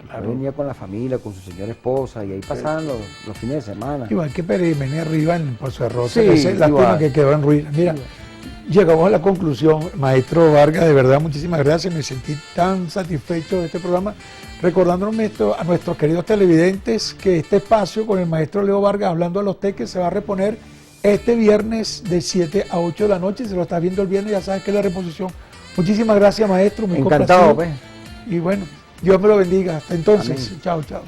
S2: Claro.
S3: Él venía con la familia, con su señora esposa y ahí pasaban los fines de semana.
S2: Igual que Pereira arriba en Pozo de Rosa,
S3: Sí,
S2: que esa es lástima
S3: igual.
S2: que quedó en ruinas. Mira, llegamos a la conclusión, maestro Vargas, de verdad, muchísimas gracias, me sentí tan satisfecho de este programa, recordándonos a nuestros queridos televidentes que este espacio con el maestro Leo Vargas hablando a los teques se va a reponer este viernes de 7 a 8 de la noche, si lo estás viendo el viernes ya sabes que es la reposición. Muchísimas gracias, maestro, muy
S3: Encantado,
S2: complacido.
S3: pues.
S2: Y bueno, Dios me lo bendiga, hasta entonces,
S3: Amén.
S2: chao, chao.